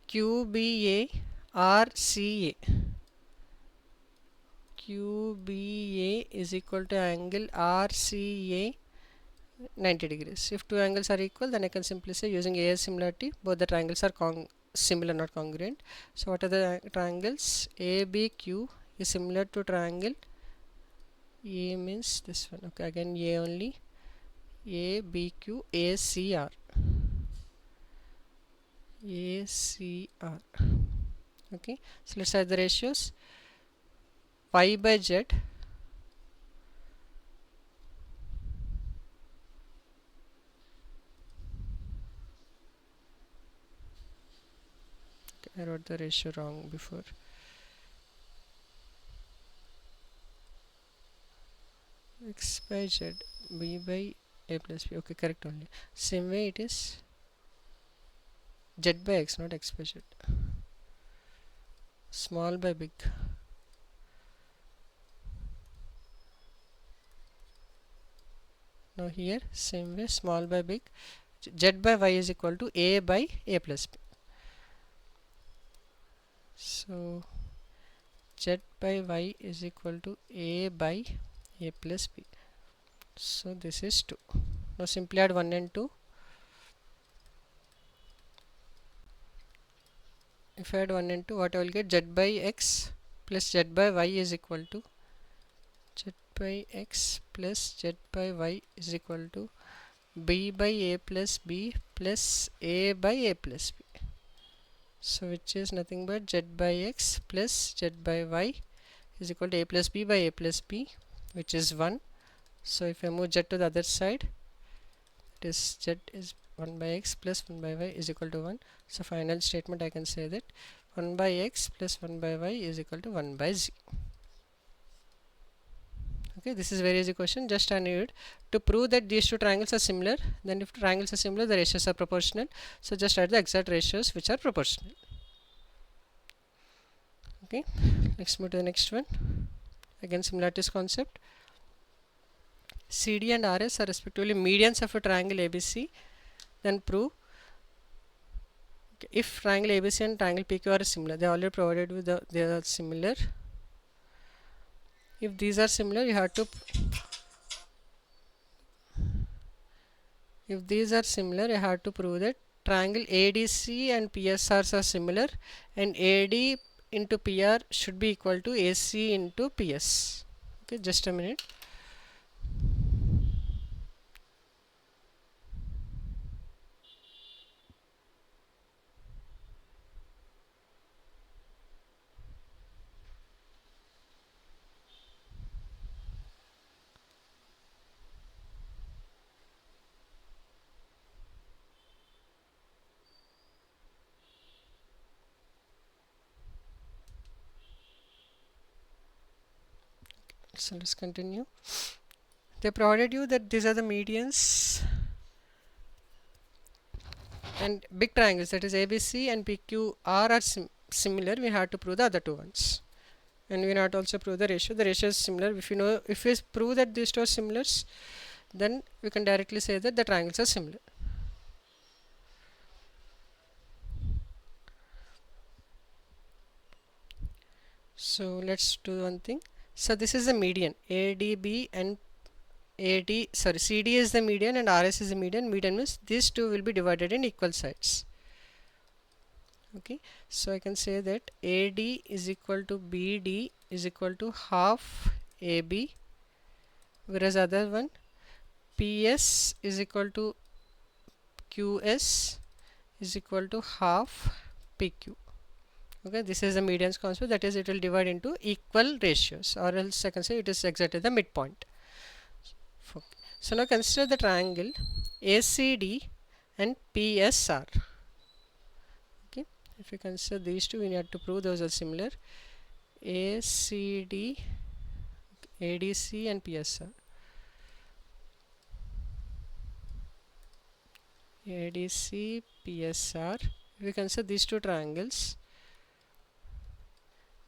QBA RCA. QBA is equal to angle RCA 90 degrees. If two angles are equal, then I can simply say, using A as similarity, both the triangles are similar, not congruent. So what are the triangles? ABQ is similar to triangle A, means this one. Okay, again A only. ABQ ACR. ACR. Okay, so let's add the ratios. Y by Z I wrote the ratio wrong before. X by Z, B by A plus B. Okay, correct only. Same way it is Z by X, not X by Z. Small by big. Now here, same way, small by big. Z by Y is equal to A by A plus B. So Z by Y is equal to A by A plus B. So this is 2. Now simply add 1 and 2. If I add 1 and 2, what I will get? Z by X plus Z by Y is equal to Z by X plus Z by Y is equal to B by A plus B plus A by A plus B. So which is nothing but Z by X plus Z by Y is equal to A plus B by A plus B, which is 1. So if I move Z to the other side, it is Z is 1 by X plus 1 by Y is equal to 1. So final statement, I can say that 1 by X plus 1 by Y is equal to 1 by Z. Okay, this is very easy question. Just I need to prove that these two triangles are similar. Then if triangles are similar, the ratios are proportional. So just add the exact ratios which are proportional. Okay, let's move to the next one. Again, similarities concept. CD and RS are respectively medians of a triangle ABC. Then prove if triangle ABC and triangle PQ are similar. They are already provided with they are similar. If these are similar, you have to. If these are similar, you have to prove that triangle ADC and PSRs are similar, and AD into PR should be equal to AC into PS. Okay, just a minute. So let's continue. They provided you that these are the medians and big triangles, that is ABC and PQR are similar. We have to prove the other two ones, and we not also prove the ratio. The ratio is similar. If we prove that these two are similar, then we can directly say that the triangles are similar. So let's do one thing. So this is the median. ADB and CD is the median and RS is the median. Median means these two will be divided in equal sides. Okay, so I can say that AD is equal to BD is equal to half AB, whereas other one PS is equal to QS is equal to half PQ. Okay, this is the median's concept, that is it will divide into equal ratios, or else I can say it is exactly the midpoint. Okay. So now consider the triangle ACD and PSR. Okay, if you consider these two, we need to prove those are similar. ACD, ADC and PSR. ADC, PSR. If we consider these two triangles,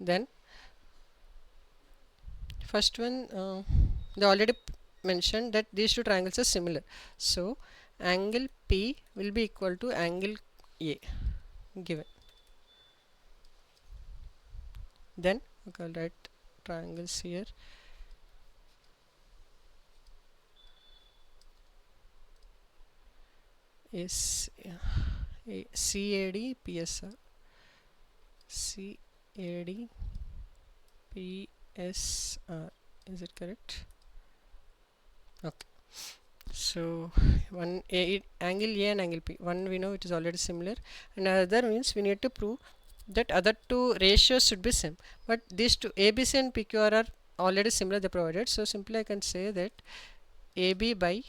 then first one, they already mentioned that these two triangles are similar. So angle P will be equal to angle A given. Then okay, I'll write triangles here. Is CAD PSR. CAD PSR. Is it correct? Okay. So angle A and angle P. One we know it is already similar, and other means we need to prove that other two ratios should be same. But these two ABC and PQR are already similar, they provided. So simply I can say that AB by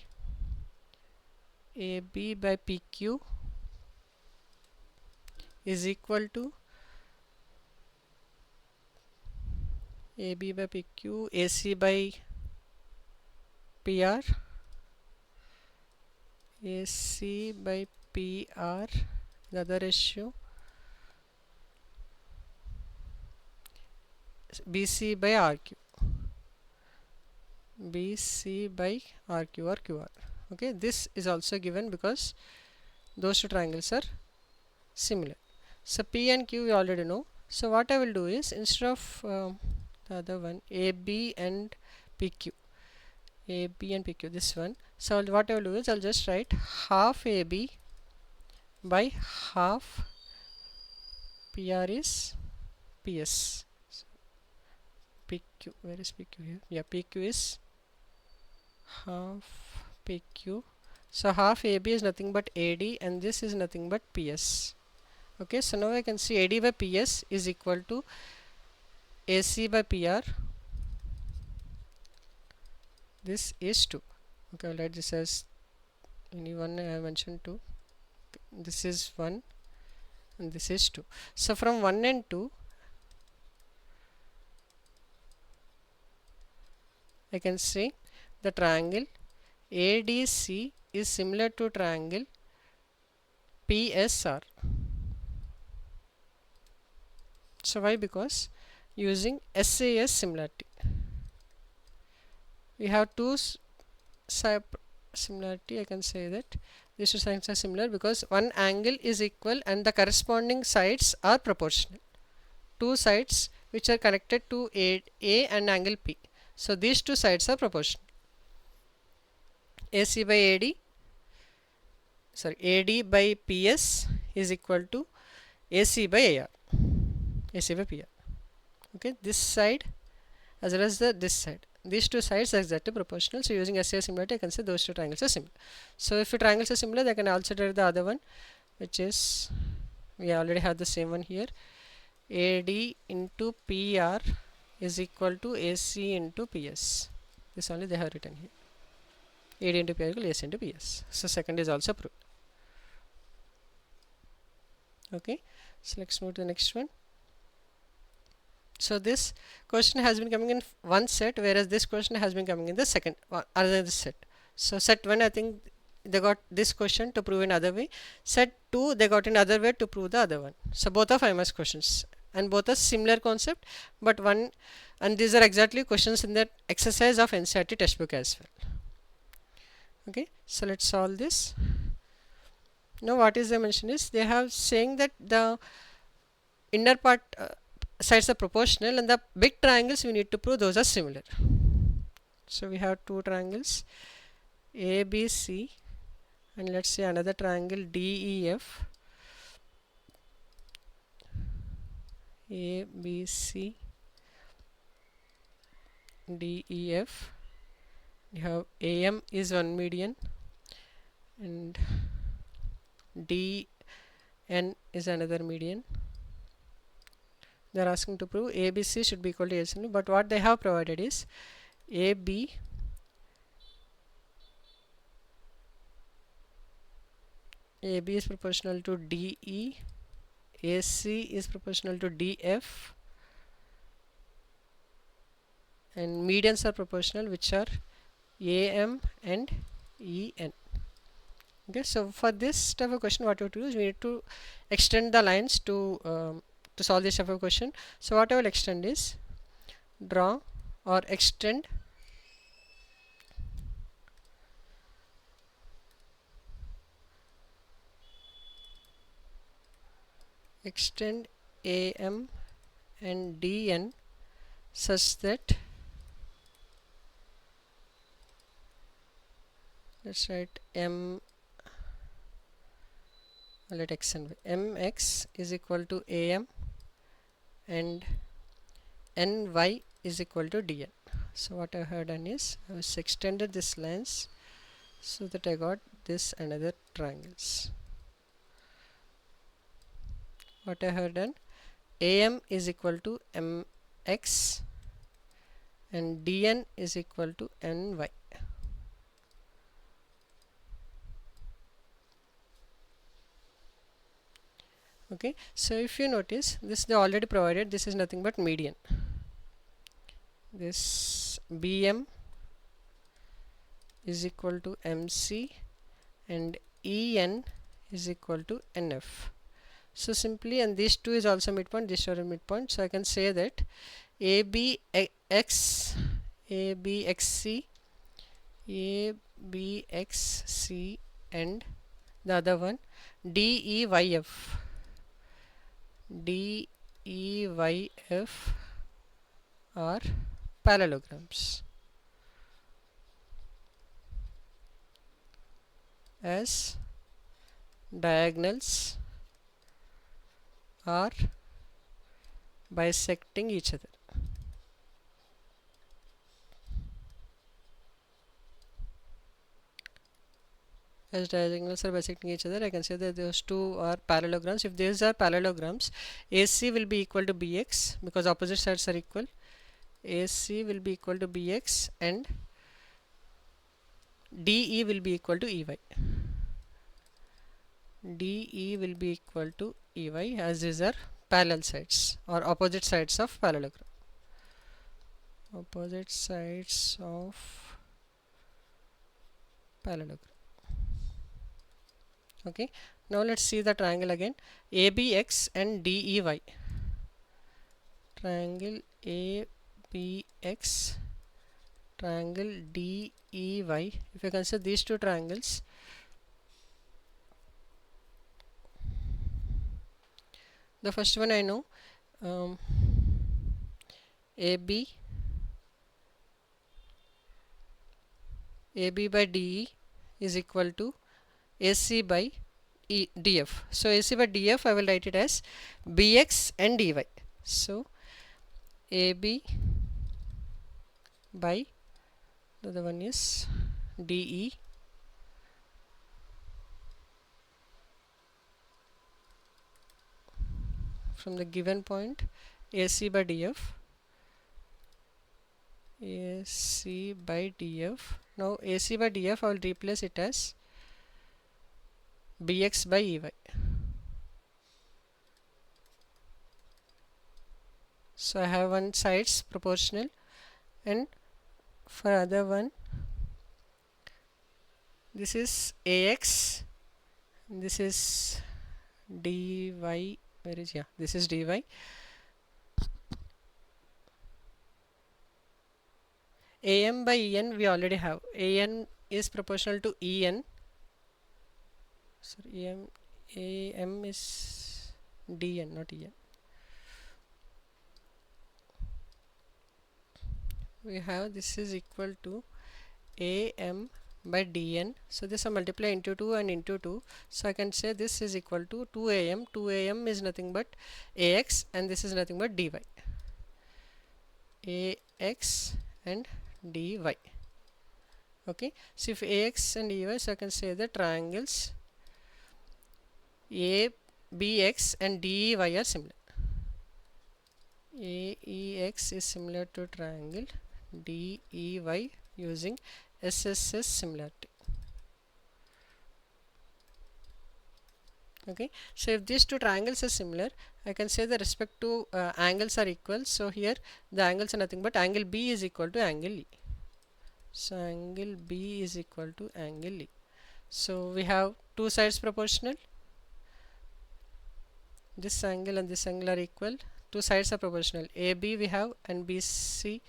PQ is equal to AB by PQ, AC by PR, AC by PR, the other ratio, BC by RQ, BC by RQ or QR. Okay, this is also given because those two triangles are similar. So P and Q we already know. So what I will do is, instead of the other one, AB and PQ, AB and PQ, this one. So what I will do is, I'll just write half AB by half PR is PS. So PQ, where is PQ here? Yeah, PQ is half PQ. So half AB is nothing but AD, and this is nothing but PS. Okay, so now I can see AD by PS is equal to AC by PR. This is 2. Okay, I'll write this as any one. I have mentioned 2. This is 1 and this is 2. So from 1 and 2, I can say the triangle ADC is similar to triangle PSR. So why? Because using SAS similarity, we have two similarity. I can say that these two sides are similar because one angle is equal and the corresponding sides are proportional. Two sides which are connected to A and angle P. So these two sides are proportional. AC by AD, sorry, AD by PS is equal to AC by AR, AC by PR. Okay, this side as well as this side. These two sides are exactly proportional. So using SAS similarity, I can say those two triangles are similar. So if two triangles are similar, they can also derive the other one, which is, we already have the same one here. AD into PR is equal to AC into PS. This only they have written here. AD into PR equal AC into PS. So second is also proved. Okay, so let's move to the next one. So this question has been coming in one set, whereas this question has been coming in the second, other than this set. So set 1, I think they got this question to prove in other way. Set 2, they got in other way to prove the other one. So both are 5 marks questions, and both are similar concept, but one, and these are exactly questions in that exercise of NCERT textbook as well. Okay, so let's solve this. Now what is the mention is, they have saying that the inner part sides are proportional, and the big triangles we need to prove those are similar. So we have two triangles ABC, and let's say another triangle DEF. ABC, DEF. We have AM is one median, and dn is another median. They are asking to prove ABC should be equal to ACN, but what they have provided is AB is proportional to DE, AC is proportional to DF, and medians are proportional, which are AM and EN. Okay, so for this type of question, what we have to do is we need to extend the lines to solve this type of question. So what I will extend is draw or extend AM and DN such that, let's write let x and y, mx is equal to AM and ny is equal to dn. So what I have done is I have extended this lines so that I got this another triangles. What I have done, AM is equal to mx and dn is equal to ny. Okay, so if you notice, this they already provided, this is nothing but median. This BM is equal to MC and EN is equal to NF. So simply, and these two is also midpoint, this are a midpoint, so I can say that ABXC and the other one DEYF are parallelograms as diagonals are bisecting each other. As diagonals are bisecting each other, I can say that those two are parallelograms. If these are parallelograms, AC will be equal to BX because opposite sides are equal. AC will be equal to BX and DE will be equal to EY. DE will be equal to EY as these are parallel sides or opposite sides of parallelogram. Opposite sides of parallelogram. Okay, now let's see the triangle again. ABX and DEY. Triangle ABX, triangle DEY. If you consider these two triangles, the first one I know, AB by DE is equal to AC by DF. So AC by DF I will write it as BX and DY. So AB by the other one is DE from the given point AC by DF. AC by DF. Now AC by DF I will replace it as BX by EY. So I have one sides proportional, and for other one this is AX, this is DY. Where is, yeah, this is DY. AM by EN we already have. AN is proportional to EN. Sorry, AM is DN, not EN. We have this is equal to AM by DN. So this I multiply into 2 and into 2. So I can say this is equal to 2AM. 2AM is nothing but AX and this is nothing but DY. AX and DY. Okay, so if AX and DY, so I can say the triangles ABX and DEY are similar. AEX is similar to triangle DEY using SSS similarity. Okay, so if these two triangles are similar, I can say the respective angles are equal. So here the angles are nothing but angle B is equal to angle E. So angle B is equal to angle E. So we have two sides proportional. This angle and this angle are equal. Two sides are proportional. AB we have and BC.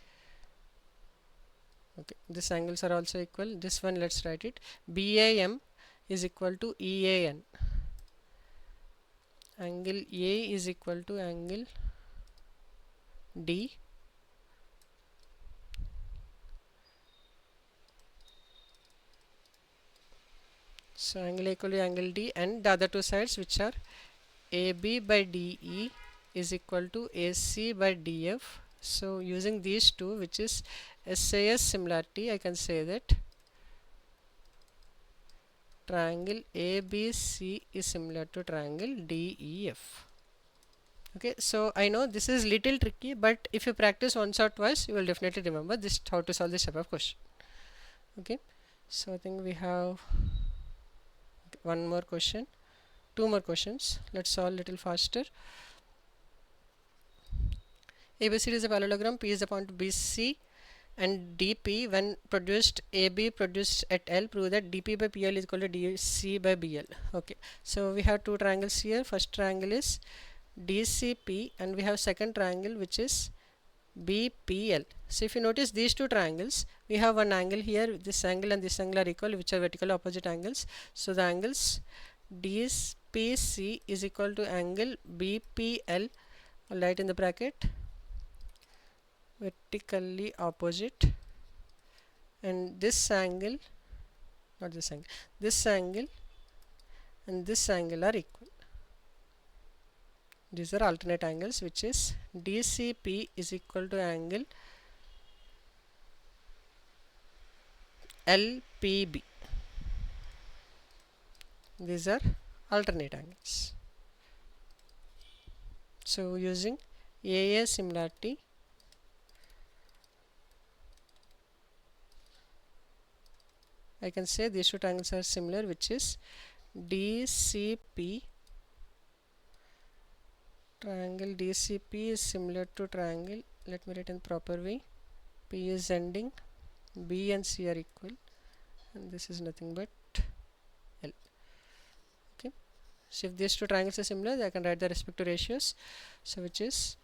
Okay, these angles are also equal. This one let's write it. BAM is equal to EAN. Angle A is equal to angle D. So angle A equal to angle D, and the other two sides which are AB by DE is equal to AC by DF. So using these two, which is SAS similarity, I can say that triangle ABC is similar to triangle DEF. Okay, so I know this is little tricky, but if you practice once or twice, you will definitely remember this, how to solve this type of question. Okay, so I think we have one more question, two more questions. Let's solve little faster. ABCD is a parallelogram. P is the point BC and DP when produced AB produced at L, prove that DP by PL is equal to DC by BL. Okay, so we have two triangles here. First triangle is DCP and we have second triangle which is BPL. So if you notice these two triangles, we have one angle here, this angle and this angle are equal, which are vertical opposite angles. So the angles DPC is equal to angle BPL, I'll write in the bracket, vertically opposite, and this angle, not this angle, this angle and this angle are equal. These are alternate angles, which is DCP is equal to angle LPB. These are alternate angles. So using AA similarity, I can say these two triangles are similar, which is DCP, triangle DCP is similar to triangle, let me write in proper way, P is ending, B and C are equal, and this is nothing but L. Okay, so if these two triangles are similar, I can write the respective ratios. So which is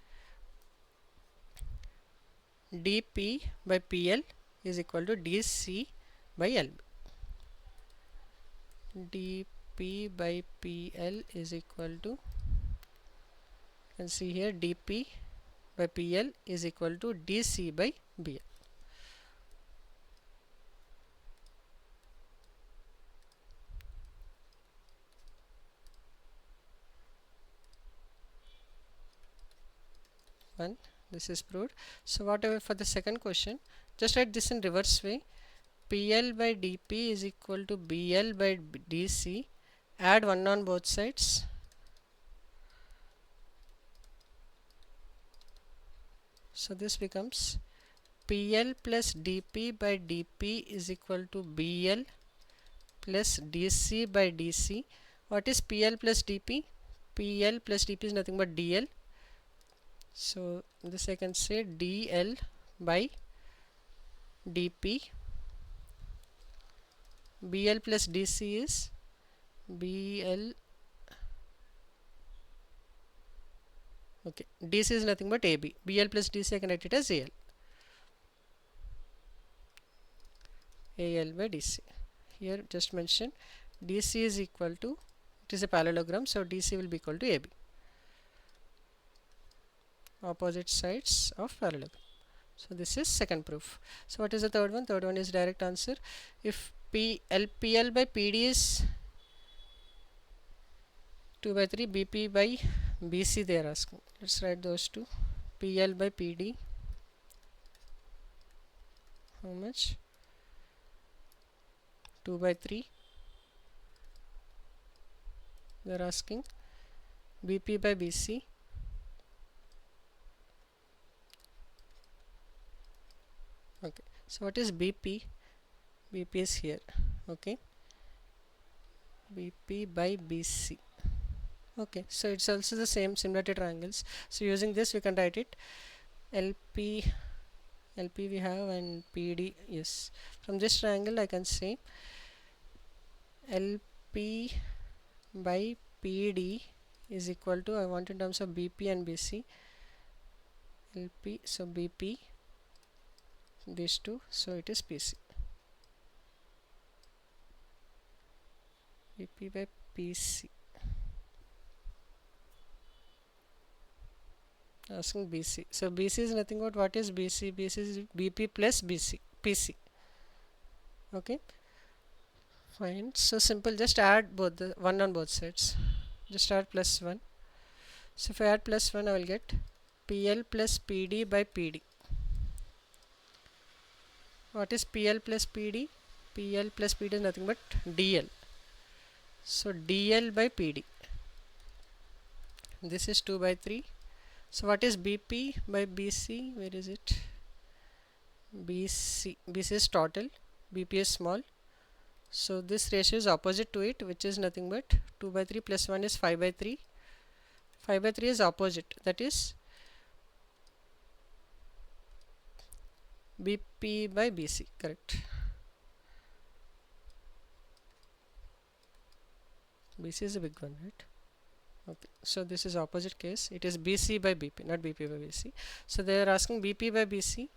DP by PL is equal to DC by LB. DP by PL is equal to, you can see here, DP by PL is equal to DC by BL. One, this is proved. So whatever for the second question, just write this in reverse way. PL by DP is equal to BL by DC. Add 1 on both sides. So this becomes PL plus DP by DP is equal to BL plus DC by DC. What is PL plus DP? PL plus DP is nothing but DL. So this I can say DL by DP. BL plus DC is BL. Okay, DC is nothing but AB. BL plus DC I can write it as AL. AL by DC. Here just mention DC is equal to, it is a parallelogram, so DC will be equal to AB. Opposite sides of parallelogram. So this is second proof. So what is the third one? Third one is direct answer. If PL by PD is 2 by 3, BP by BC they are asking. Let's write those two. PL by PD, how much? 2 by 3. They are asking BP by BC. Okay, so what is BP? BP is here. Okay, BP by BC. Okay, so it's also the same similarity triangles. So using this we can write it LP we have, and PD. Yes, from this triangle I can say LP by PD is equal to, I want in terms of BP and BC, LP, so BP, these two, so it is PC. BP by PC. Asking BC. So BC is nothing but, what is BC? BC is BP plus BC, PC. Okay, fine. So simple, just add both, the 1 on both sides. Just add plus 1. So if I add plus 1, I will get PL plus PD by PD. What is PL plus PD? PL plus PD is nothing but DL. So DL by PD. This is 2 by 3. So what is BP by BC? Where is it? BC is total, BP is small. So this ratio is opposite to it, which is nothing but 2 by 3 plus 1 is 5 by 3. 5 by 3 is opposite, that is BP by BC, correct. BC is a big one, right? Okay, so this is opposite case, it is BC by BP, not BP by BC. So they are asking BP by BC.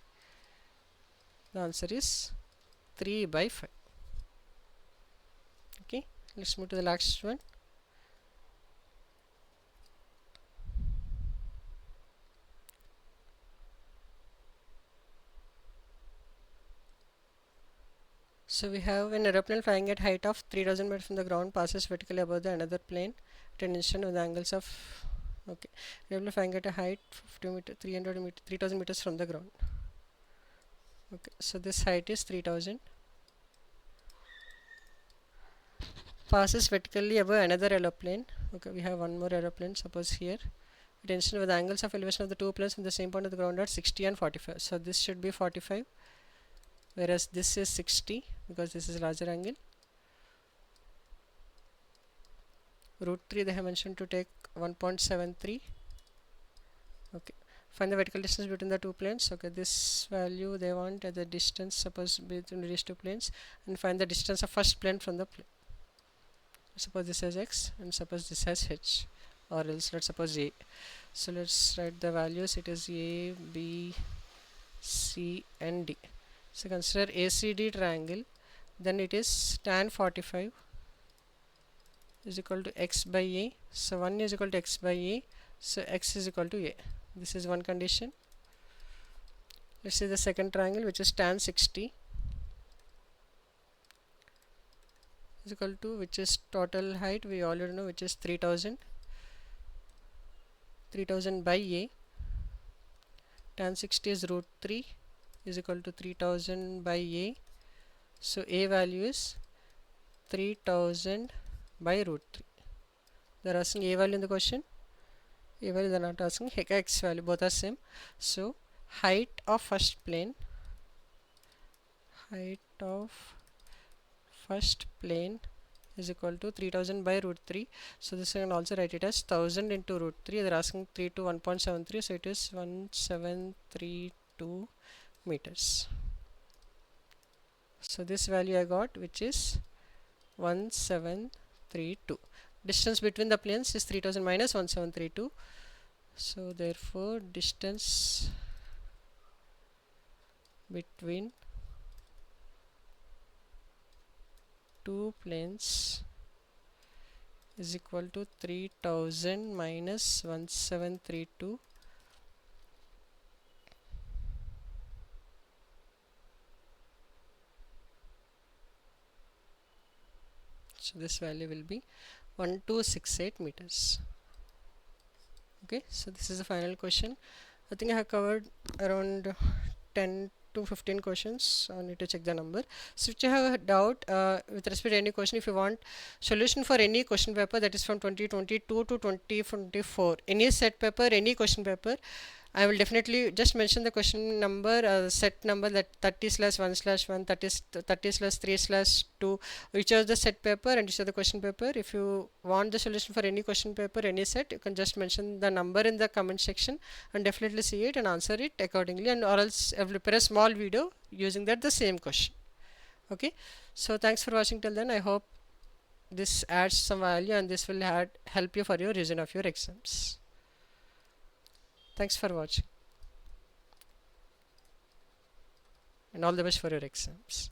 The answer is 3 by 5. Okay, let's move to the last one. So we have an aeroplane flying at height of 3000 meters from the ground, passes vertically above the another plane at an instant with angles of, okay, aeroplane flying at a height 50 meter, 300 meter, 3000 meters from the ground. Okay, so this height is 3000, passes vertically above another aeroplane. Okay, we have one more aeroplane, suppose here, at an instant with angles of elevation of the two planes from the same point of the ground are 60 and 45. So this should be 45, whereas this is 60 because this is larger angle. Root 3 they have mentioned to take 1.73. Okay, find the vertical distance between the two planes. Okay, this value they want as the distance, suppose between these two planes, and find the distance of first plane from the plane. Suppose this has x and suppose this has h, or else let's suppose a. So let's write the values. It is a, b, c and d. So consider ACD triangle, then it is tan 45 is equal to x by a. So 1 is equal to x by a, so x is equal to a. This is one condition. Let's see the second triangle, which is tan 60 is equal to, which is total height we already know, which is 3000 by a. Tan 60 is root 3 is equal to 3000 by a. So a value is 3000 by root 3. They are asking a value in the question. A value they are not asking. X value, both are same. So height of first plane, is equal to 3000 by root 3. So this I can also write it as 1000 into root 3. They are asking 3 to 1.73, so it is 1732 meters. So this value I got, which is 1732. Distance between the planes is 3000 minus 1732. So therefore distance between two planes is equal to 3000 minus 1732. So this value will be 1268 meters. Okay, so this is the final question. I think I have covered around 10 to 15 questions. I need to check the number. So if you have a doubt with respect to any question, if you want solution for any question paper that is from 2022 to 2024, any set paper, any question paper, I will definitely just mention the question number, set number, that 30/1/1, 30/3/2, which is the set paper and which is the question paper. If you want the solution for any question paper, any set, you can just mention the number in the comment section and definitely see it and answer it accordingly, and or else I will prepare a small video using that the same question. Okay, so thanks for watching till then. I hope this adds some value and this will help you for your revision of your exams. Thanks for watching and all the best for your exams.